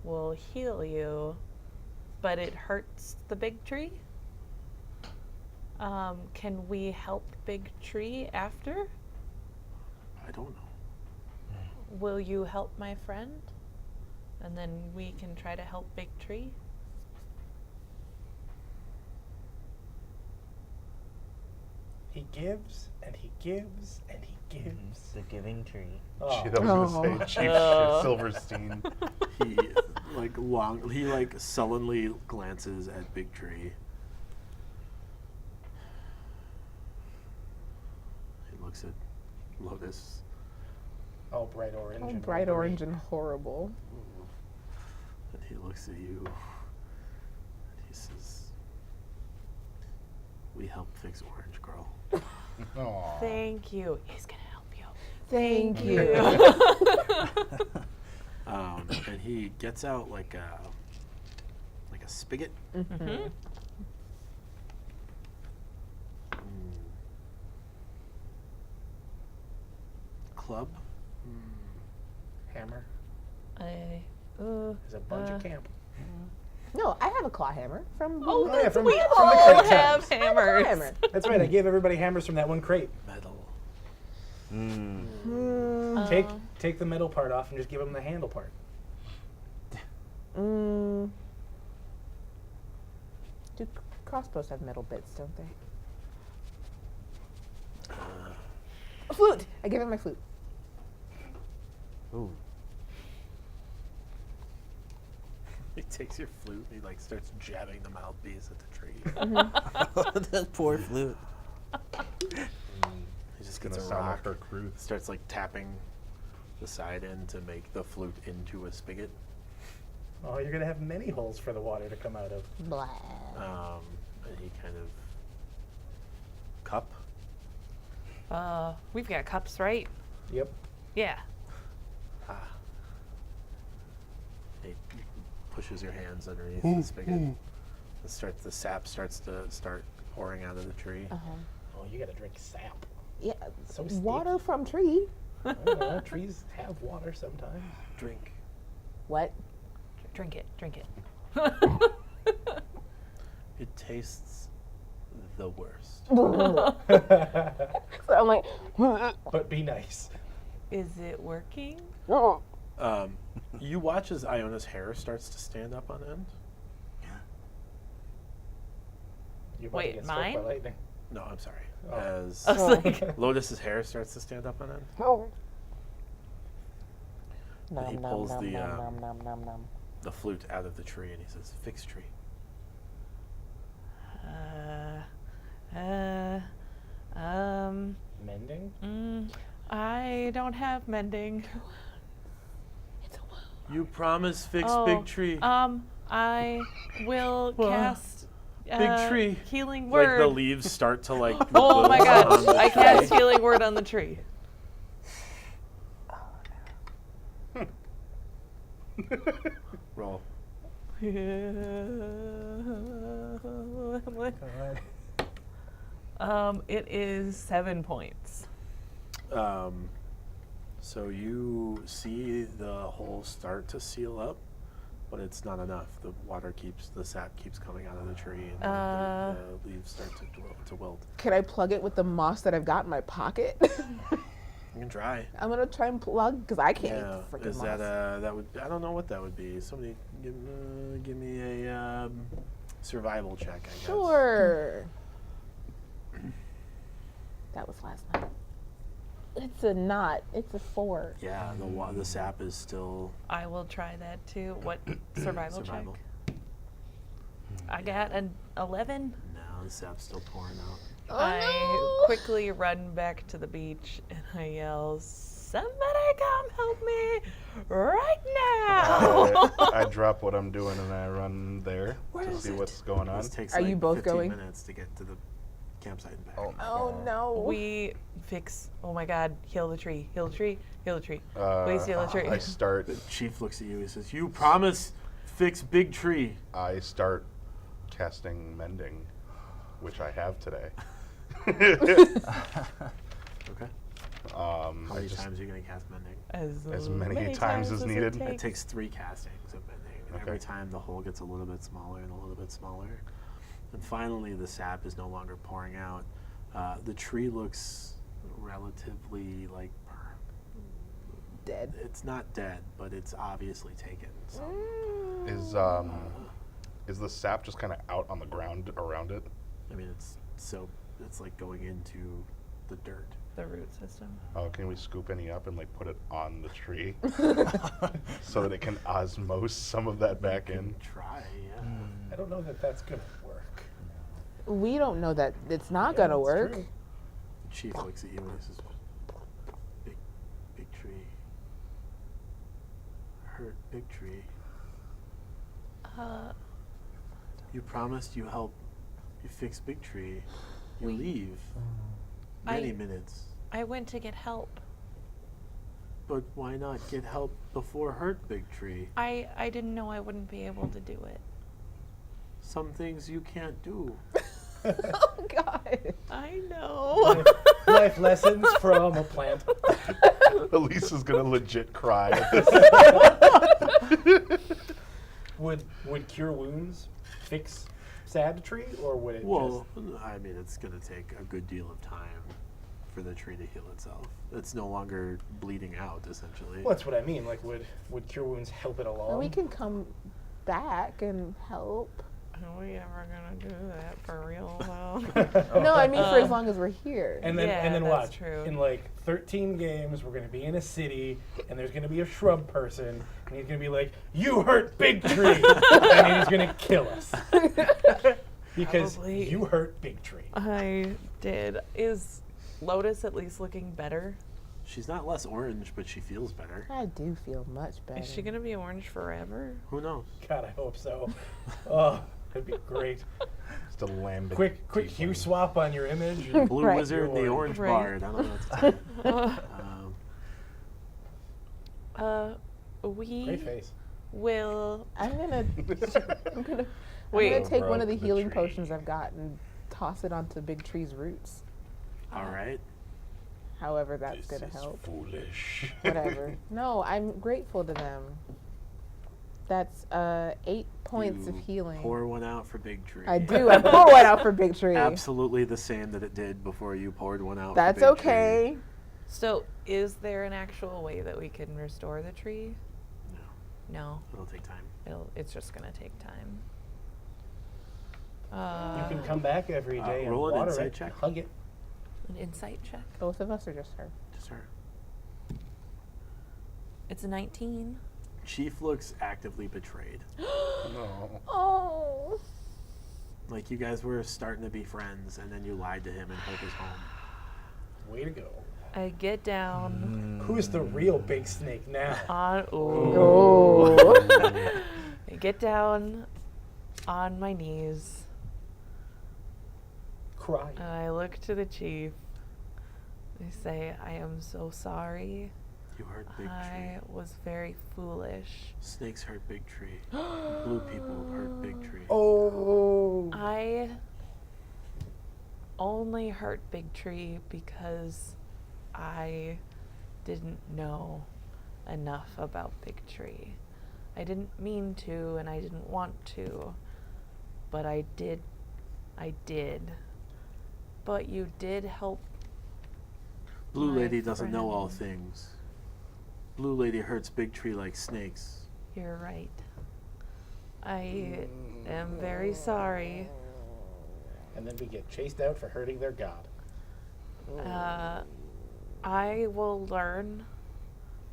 will heal you, but it hurts the big tree. Can we help big tree after? I don't know. Will you help my friend? And then we can try to help big tree? He gives and he gives and he gives. The giving tree. Oh. Shit, I was gonna say Chief Oh. Silverstein. He like sullenly glances at big tree. He looks at Lotus. Oh, bright orange. Oh, and bright rubbery. orange and horrible. And he looks at you. And he says, "We help fix Orange Girl." Aw. Thank you. He's gonna help you. Thank you. And he gets out like a spigot. Mm-hmm. Club. Hammer. There's a bunch of camp. No, I have a claw hammer from. Oh, yeah, that's from- we from the all crate have times. hammers. Hammer. That's right. I gave everybody hammers from that one crate. Metal. Take the middle part off and just give them the handle part. Do crossbows have metal bits, don't they? A flute! I give him my flute. Ooh. He takes your flute and he like starts jabbing the mouthpiece at the tree. The poor flute. He just Gonna gets a sound rock, like her crew. starts like tapping the side end to make the flute into a spigot. Oh, you're gonna have many holes for the water to come out of. Blah. And he kind of cup. We've got cups, right? Yep. Yeah. He pushes your hands underneath the spigot. The sap starts to pouring out of the tree. Oh, you gotta drink sap. Yeah, So water sticky. from tree. I don't know, trees have water sometimes. Drink. What? Drink it. Drink it. It tastes the worst. So I'm like, But be nice. Is it working? You watch as Iona's hair starts to stand up on end. You're about to Wait, get struck by mine? lightning. No, I'm sorry. Oh. As I was like, Lotus's hair starts to stand up on end. And he pulls the flute out of the tree and he says, "Fix tree." Mending? I don't have mending. You promise fix Oh, big tree. I will cast Big tree. healing Like word. the leaves start to like. Oh my blow god! on the I tree. cast healing word on the tree. Roll. I'm like, It is 7 points. So you see the hole start to seal up, but it's not enough. The sap keeps coming out of the tree, and the leaves start to wilt. Can I plug it with the moss that I've got in my pocket? You can try. I'm gonna try and plug because I can't Yeah, freaking is moss. that would I don't know what that would be. Somebody give me a survival check, I guess. Sure. That was last night. It's a knot. It's a 4. Yeah, the sap is still I will try that too. What survival check? survival. I got an 11. No, the sap's still pouring out. Oh, I no. quickly run back to the beach and I yell, "Somebody come help me right now!" I drop what I'm doing and I run there Where to is see it? what's going on. This takes Are like you both 15 going? minutes to get to the campsite and back. Oh no. We fix. Oh my God! Heal the tree! Heal the tree! Heal the tree! Please heal the tree! I start. The chief looks at you. He says, "You promise fix big tree." I start casting mending, which I have today. Okay. How How many times are you going to cast mending? As many times as needed. It takes 3 castings of mending. And every Okay. time the hole gets a little bit smaller and a little bit smaller. And finally, the sap is no longer pouring out. The tree looks relatively like Dead. it's not dead, but it's obviously taken. So Is the sap just kind of out on the ground around it? I mean, it's like going into the dirt. The root system. Oh, can we scoop any up and like put it on the tree so that it can osmose some of that back in? Try, yeah. I don't know that that's gonna work. We don't know that it's not Yeah, gonna that's work. true. The chief looks at you and he says, Big tree. Hurt big tree. You promised you fix big tree. You We- leave. Many minutes. I went to get help. But why not get help before hurt big tree? I didn't know I wouldn't be able to do it. Some things you can't do. Oh God. I know. Life lessons from a plant. Elise is gonna legit cry at this. Would cure wounds fix sad tree, or would it Well, I mean, it's going to take a good deal of time for the tree to heal itself. It's no longer bleeding out, essentially. just... Well, that's what I mean. Like, would cure wounds help it along? We can come back and help. Are we ever gonna do that for real though? No, I mean for as long as we're here. And then, Yeah, and then that's watch. true. In like 13 games, we're gonna be in a city, and there's gonna be a shrub person, and he's gonna be like, "You hurt big tree," and he's gonna kill us because Probably. you hurt big tree. I did. Is Lotus at least looking better? She's not less orange, but she feels better. I do feel much better. Is she gonna be orange forever? Who knows? God, I hope so. Oh, that'd be great. Just a lambic. Quick hue tiefling. swap on your image. and- Blue Right. wizard and the You're orange right. bard. I don't know what to tell you. We Great face. will. I'm gonna Wait. take one of the Broke the healing tree. potions I've got and toss it onto Big Tree's roots. All right. However that's This gonna is help. foolish. Whatever. No, I'm grateful to them. That's 8 points of You healing. Pour one out for big tree. I do. I pour one out for Big Tree. Absolutely the same that it did before you poured one out. That's for big tree. okay. So, is there an actual way that we can restore the tree? No, No. it'll take time. It's just gonna take time. You can come back every day and roll an water insight it, check. hug it. An insight check. Both of us or just her? Just her. It's a 19. Chief looks actively betrayed. No. Oh. Like you guys were starting to be friends, and then you lied to him and took his home. Way to go. I get down Who's the real big snake now? on. Oh. I get down on my knees. Cry. And I look to the chief. I say, I am so sorry. You hurt big I tree. was very foolish. Snakes hurt big tree. Blue people hurt big tree. Oh. I only hurt Big Tree because I didn't know enough about Big Tree. I didn't mean to, and I didn't want to, but I did. But you did help. Blue my Lady doesn't know all friend. things. Blue Lady hurts Big Tree like snakes. You're right. I am very sorry. And then we get chased out for hurting their god. I will learn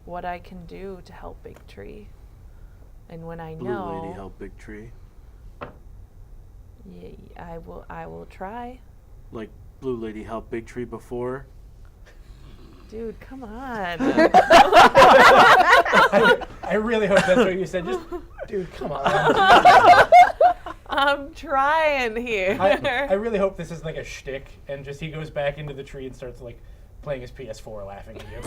what I can do to help Big Tree. And when I Blue know, Lady help Big Tree. I will try. Like Blue Lady helped Big Tree before. Dude, come on. I really hope that's what you said. Just, dude, come on. I'm trying here. I really hope this is like a shtick, and just he goes back into the tree and starts like playing his PS4, laughing at you.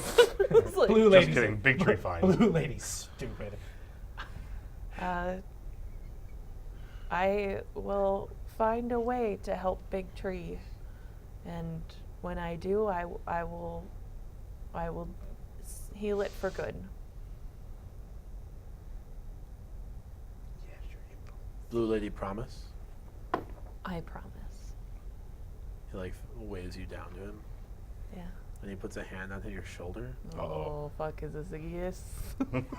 It's like- Blue Just Lady's kidding. Big Tree fine. Blue Lady's stupid. I will find a way to help Big Tree, and when I do, I will heal it for good. Yeah, sure you will. Blue Lady promise. I promise. He like waves you down to him, Yeah. and he puts a hand onto your shoulder, Oh, fuck, is this a yes?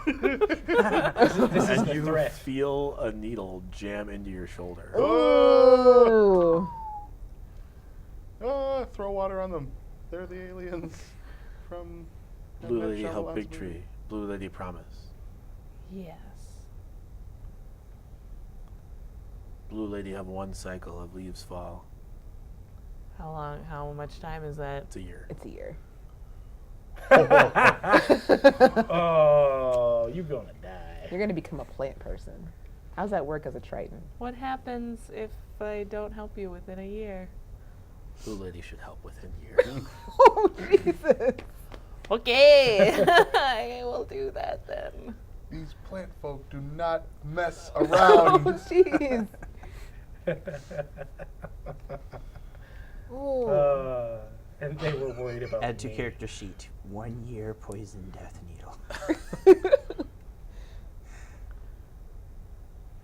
This is and the you threat. feel a needle jam into your shoulder. Ooh. Oh, throw water on them. They're the aliens from Blue M. Night Lady help Shyamalan's Big movie. Tree. Blue Lady promise. Yes. Blue Lady have one cycle of leaves fall. How much time is that? It's a year. It's a year. Oh, you gonna die. You're gonna become a plant person. How's that work as a Triton? What happens if I don't help you within a year? Blue Lady should help within a year. Oh Jesus! Okay, I will do that then. These plant folk do not mess Oh around. jeez! Ooh. And they were worried about Add to me. character sheet. 1 year poison death needle.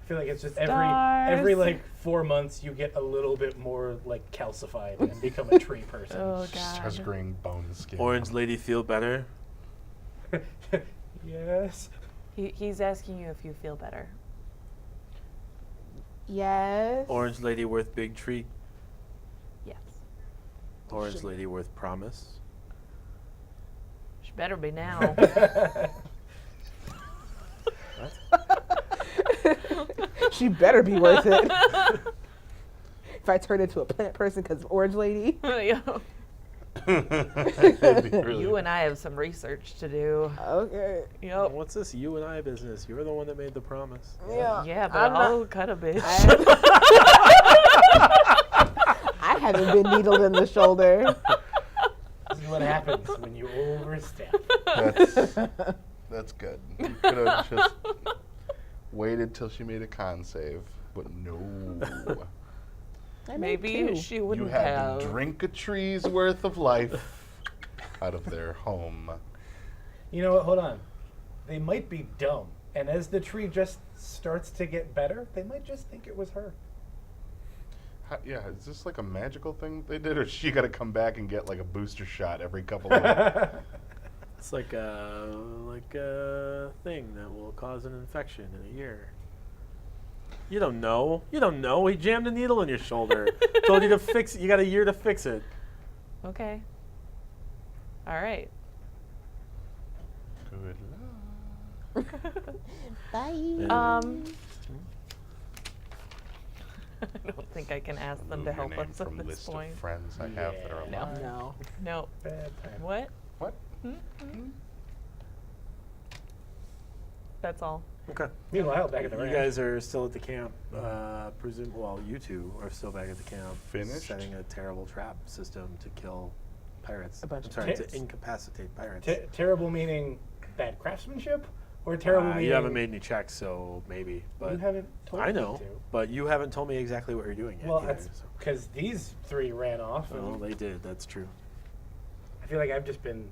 I feel like it's just Stars. every like 4 months you get a little bit more like calcified and become a tree person. Oh Starts god. growing bone skin. Orange Lady feel better? Yes. He's asking you if you feel better. Yes. Orange Lady worth Big Tree? Yes. Orange Lady worth promise? She better be now. She better be worth it. If I turn into a plant person because of Orange Lady. Yeah. Really You and I have some research to do. Okay. Yep. What's this you and I business? You're the one that made the promise. Yeah. Yeah, but I'm not- I'll cut a bitch. I haven't been needled in the shoulder. This is what happens when you overstep. That's good. You could have just waited till she made a con save, but no. I made Maybe two. she You wouldn't had have. to drink a tree's worth of life out of their home. You know what? Hold on. They might be dumb, and as the tree just starts to get better, they might just think it was her. Yeah, is this like a magical thing they did, or she got to come back and get like a booster shot every couple of It's like a thing that will cause an infection in a year. You don't know. You don't know. He jammed a needle in your shoulder. Told you to fix it. You got a year to fix it. Okay. All right. Good luck. Bye. I don't think I can ask them Move to your help name us at from this list point. of friends I have that are Yeah. alive. No. No. Bad time. What? What? That's all. Okay. Meanwhile, back at the You ranch. guys are still at the camp. Well, you two are still back at the camp. Finished? Setting a terrible trap system to kill pirates. A bunch of I'm sorry, pirates. to incapacitate pirates. Terrible meaning bad craftsmanship, Or terrible meaning. You haven't made any checks, so maybe. But You haven't told I me know, to. but you haven't told me exactly what you're doing yet. Well, either, that's so. because these 3 ran off. Well, And they did. That's true. I feel like I've just been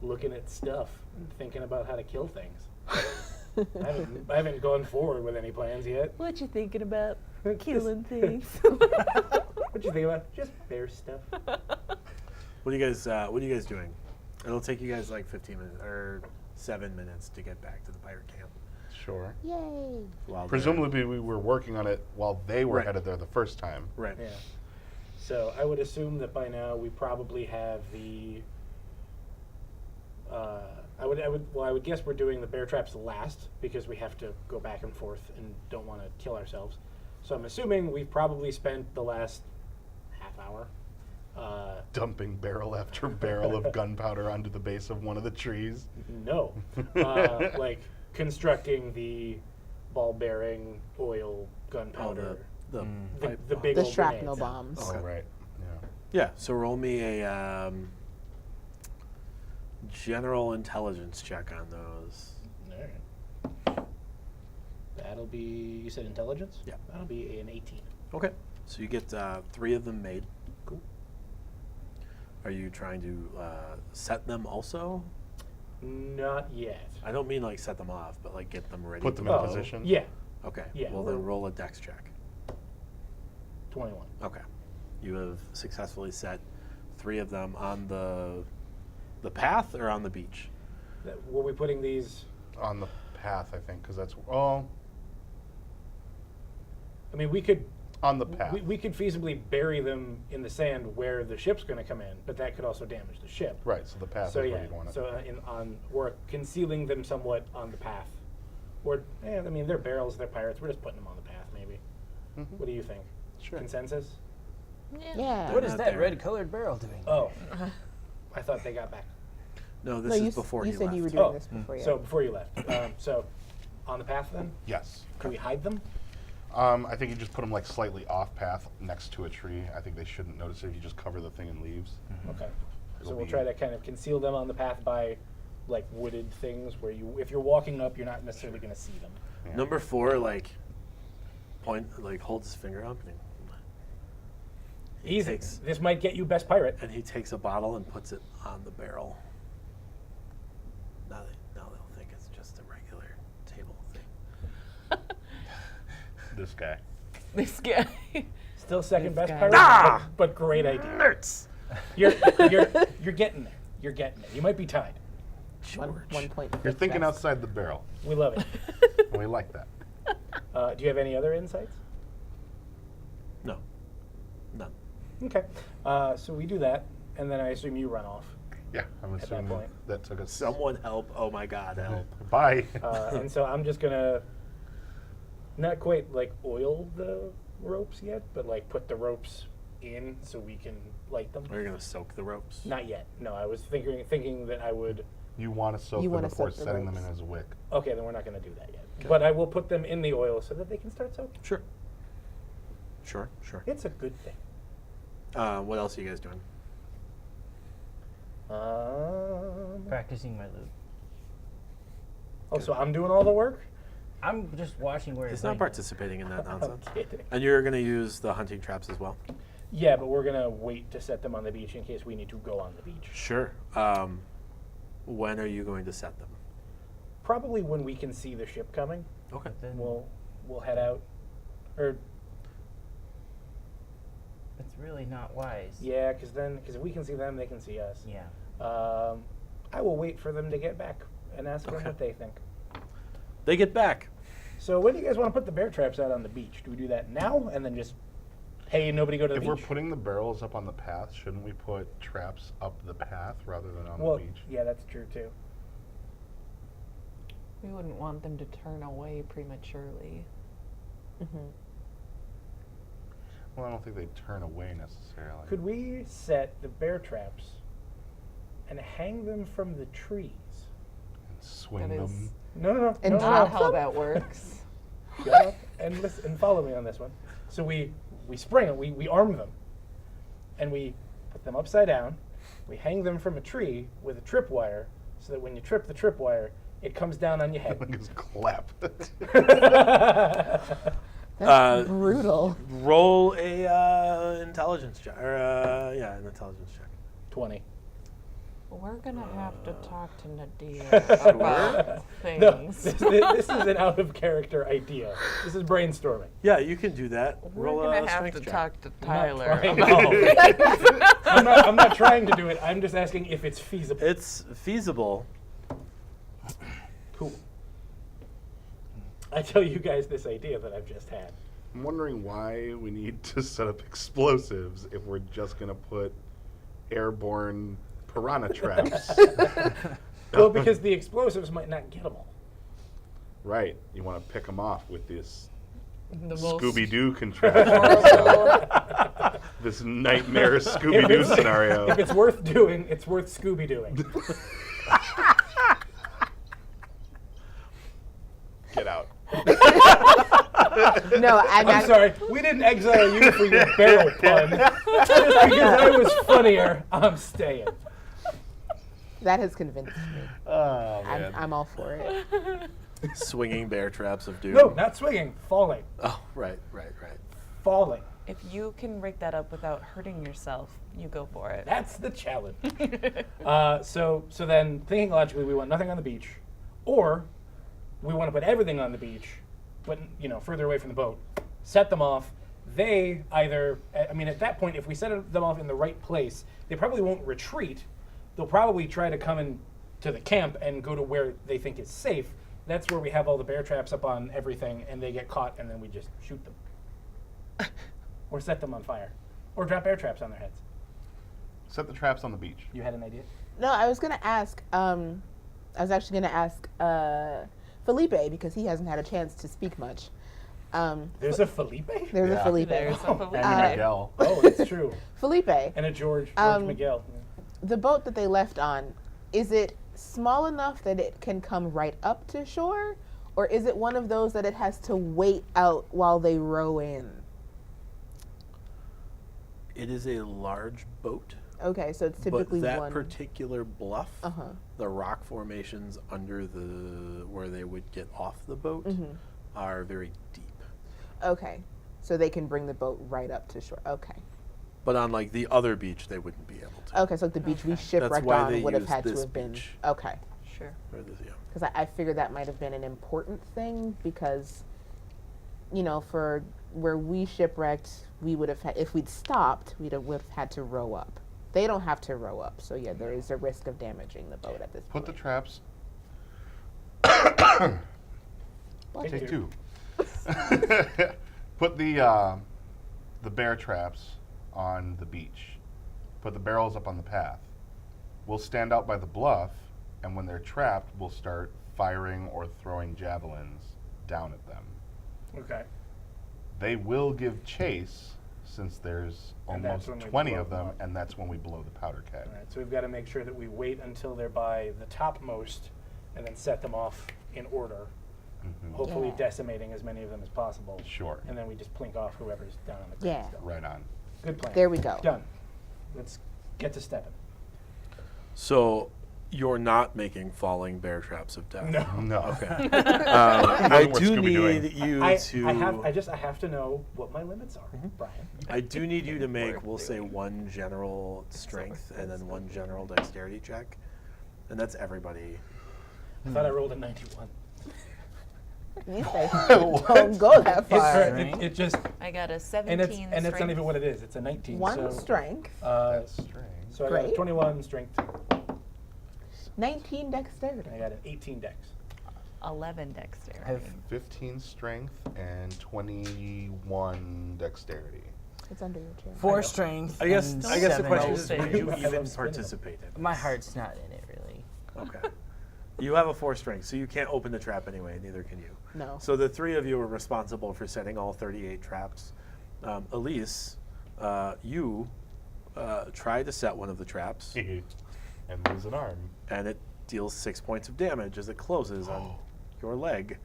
looking at stuff and thinking about how to kill things. I haven't gone forward with any plans yet. What you thinking about? Killing things. What you think about? Just bear stuff. What are you guys doing? It'll take you guys like 15 minutes or 7 minutes to get back to the pirate camp. Sure. Yay. While Presumably, we were working on it while they were Right. headed there the first time. right. Yeah. So I would assume that by now we probably have the. I would guess we're doing the bear traps last because we have to go back and forth and don't want to kill ourselves. So I'm assuming we've probably spent the last half hour. Dumping barrel after barrel of gunpowder onto the base of one of the trees. No, like constructing the ball bearing oil gunpowder. The The big The old shrapnel grenades. bombs. Oh, right. Yeah. Yeah, so roll me a general intelligence check on those. All right. That'll be, you said intelligence? Yeah. That'll be an 18. Okay. So you get 3 of them made. Cool. Are you trying to set them also? Not yet. I don't mean like set them off, but like get them ready. Put to them in go. position? Yeah, Okay. Yeah, Well, then roll a dex check. 21. Okay. You have successfully set 3 of them on the path or on the beach. Were we putting these, On the path, I think, because that's... Oh, I mean, we could on the path. we could feasibly bury them in the sand where the ship's going to come in, but that could also damage the ship. Right, so the path So is yeah, where you'd want it. so we're concealing them somewhat on the path. Or, I mean, they're barrels, they're pirates. We're just putting them on the path, maybe. Mhm. What do you think? Sure. Consensus? Yeah. What is not that there. red-colored barrel doing? Oh, I thought they got back. No, this No, is you, before you he said left. you were doing Oh, this before. so before you left. So, on the path then? Yes. Can we hide them? I think you just put them like slightly off path next to a tree. I think they shouldn't notice it if you just cover the thing in leaves. Okay. So It'll we'll be- try to kind of conceal them on the path by, like, wooded things where if you're walking up, you're not necessarily going to see them. Yeah. Number 4, holds his finger up and he Easy. takes, This might get you best pirate. and he takes a bottle and puts it on the barrel. Now they'll think it's just a regular table thing. This guy. This guy. Still second This best guy. pirate, Ah! but great idea. Nerds! You're getting there. You're getting there. You might be tied. one point. You're thinking best. outside the barrel, We love it. and we like that. Do you have any other insights? No. None. Okay. So we do that, and then I assume you run off. Yeah, I'm that assuming point. that took us. Someone help. Oh my God, help. Bye. And so I'm just gonna not quite like oil the ropes yet, but like put the ropes in so we can light them. We're going to soak the ropes. Not yet. No, I was thinking that I would. You want to soak You them wanna before soak the setting them ropes. in as a wick. Okay, then we're not gonna do that yet. But I will put them in the oil so that they can start soaking. Sure. Sure. It's a good thing. What else are you guys doing? Practicing my loot. Oh, so I'm doing all the work? I'm just watching where He's it's not going. participating in that I'm nonsense. kidding. And you're going to use the hunting traps as well? Yeah, but we're gonna wait to set them on the beach in case we need to go on the beach. Sure. When are you going to set them? Probably when we can see the ship coming, Okay. Then we'll head out. Or it's really not wise. yeah, because if we can see them, they can see us. Yeah. I will wait for them to get back and ask them Okay. what they think. They get back. So when do you guys want to put the bear traps out on the beach? Do we do that now and then just, hey, nobody go to the If beach? we're putting the barrels up on the path, shouldn't we put traps up the path rather than on well, the beach? yeah, that's true too. We wouldn't want them to turn away prematurely. Well, I don't think they'd turn away necessarily. Could we set the bear traps and hang them from the trees? And swing That them. is No. And no, not drop how them? that works. Shut up and listen and follow me on this one. So we spring them, we arm them, and we put them upside down. We hang them from a tree with a tripwire, so that when you trip the tripwire, It comes down on your head. Just clap. That's brutal. Roll a intelligence check, or an intelligence check. 20. We're gonna have to talk to Nadir about things. No, this is an out of character idea. This is brainstorming. Yeah, you can do that. We're Roll gonna a have strength to check. talk to I'm not Tyler trying about I'm not trying to do it. I'm just asking if it's feasible. It's feasible. Cool. I tell you guys this idea that I've just had. I'm wondering why we need to set up explosives if we're just going to put airborne piranha traps. Well, because the explosives might not get them all. Right. You want to pick them off with this the most Scooby-Doo contraption. horrible. This nightmare Scooby-Doo scenario. If it's worth doing, it's worth Scooby-Dooing. Get out. No, I'm sorry, we didn't exile you for your barrel pun. Just because I was funnier, I'm staying. That has convinced me. Oh, man. I'm all for it. Swinging bear traps of doom. No, not swinging, falling. Oh, right. Falling. If you can rig that up without hurting yourself, you go for it. That's the challenge. So then, thinking logically, we want nothing on the beach, or we want to put everything on the beach, but further away from the boat. Set them off. They either, at that point, if we set them off in the right place, they probably won't retreat. They'll probably try to come in to the camp and go to where they think is safe. That's where we have all the bear traps up on everything, and they get caught, and then we just shoot them. Or set them on fire. Or drop bear traps on their heads. Set the traps on the beach. You had an idea? No, I was gonna ask. I was actually gonna ask Felipe because he hasn't had a chance to speak much. There's a Felipe? There's a Felipe. There's a Felipe. And Miguel. Oh, that's true. Felipe, And a George Miguel. the boat that they left on, is it small enough that it can come right up to shore, or is it one of those that it has to wait out while they row in? It is a large boat. Okay, so it's typically but that one. particular bluff, Uh-huh. the rock formations under where they would get off the boat are very deep. Okay, so they can bring the boat right up to shore. Okay. But on like the other beach, they wouldn't be able to. Okay, so the beach we Okay. shipwrecked why on they would have used had to this have been. beach. Okay. Sure. Or this, yeah. Because I figured that might have been an important thing because, for where we shipwrecked, we would have had, if we'd stopped, would have had to row up. They don't have to row up, so yeah, there is a risk of damaging the boat at this Put the point. traps. Take two. Put the bear traps on the beach. Put the barrels up on the path. We'll stand out by the bluff, and when they're trapped, we'll start firing or throwing javelins down at them. Okay. They will give chase since there's And that's almost when we 20 blow of them, them up. and that's when we blow the powder keg. All right, so we've got to make sure that we wait until they're by the topmost and then set them off in order, hopefully Yeah. decimating as many of them as possible. Sure. And then we just plink off whoever's down on the ground Yeah. still. Right on. Good plan. There we go. Done. Let's get to stepping. So you're not making falling bear traps of death. No. No. Okay. I We're do Scooby-Dooing. need you I to. have to know what my limits are, Brian. I do need you to make, we'll say, one general strength and then one general dexterity check, and that's everybody. I thought I rolled a 91. You say, don't go that far. It just I got a and 17 it's not even strength. what it is. It's a 19. One so, strength, That's strange. So I got a Great. 21 strength. 19 dexterity. I got an 18 dex. 11 dexterity. I have 15 strength and 21 dexterity. It's under your chair. 4 strength. I guess and the 7 question is, Don't would say you it. I even love spinning. participate in My this? heart's not in it, really. Okay. You have a 4 strength, so you can't open the trap anyway, neither can you. No. So the 3 of you are responsible for setting all 38 traps. Elise, you try to set one of the traps, And lose an arm. and it deals 6 points of damage as it closes on your leg.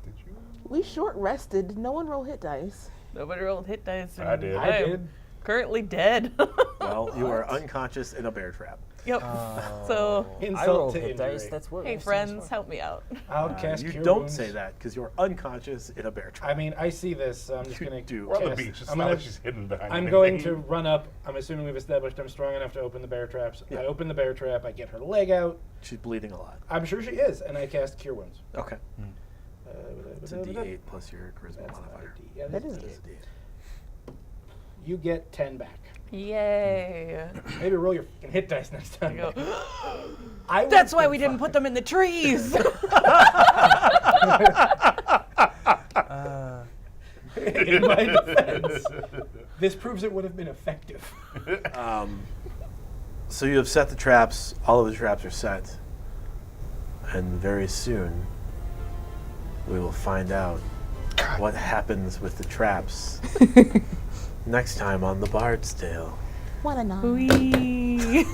Did you? We short rested. No one roll hit dice. Nobody rolled hit dice. I did. I did. Currently dead. Well, you are unconscious in a bear trap. Yep. Oh. So, I Insult rolled to hit dice. injury. That's worse. hey, friends, help me out. I'll cast You Cure don't Wounds. say that because you're unconscious in a bear trap. I mean, I see this, so I'm just You going to do. We're on the cast. beach. It's I'm not gonna- like she's hidden behind I'm anything. going to run up. I'm assuming we've established I'm strong enough to open the bear traps. Yeah. I open the bear trap. I get her leg out. She's bleeding a lot. I'm sure she is, and I cast Cure Wounds. Okay. It's a D8 plus your charisma That's not modifier. a D. Yeah, That this is is good. It's a D8. You get 10 back. Yay. Maybe roll your fucking hit dice next time. Go, I would That's why think we didn't put fine. them in the trees. In my defense, this proves it would have been effective. So you have set the traps. All of the traps are set. And very soon, we will find out what happens with the traps next time on the Bard's Tale. What a night. Wee.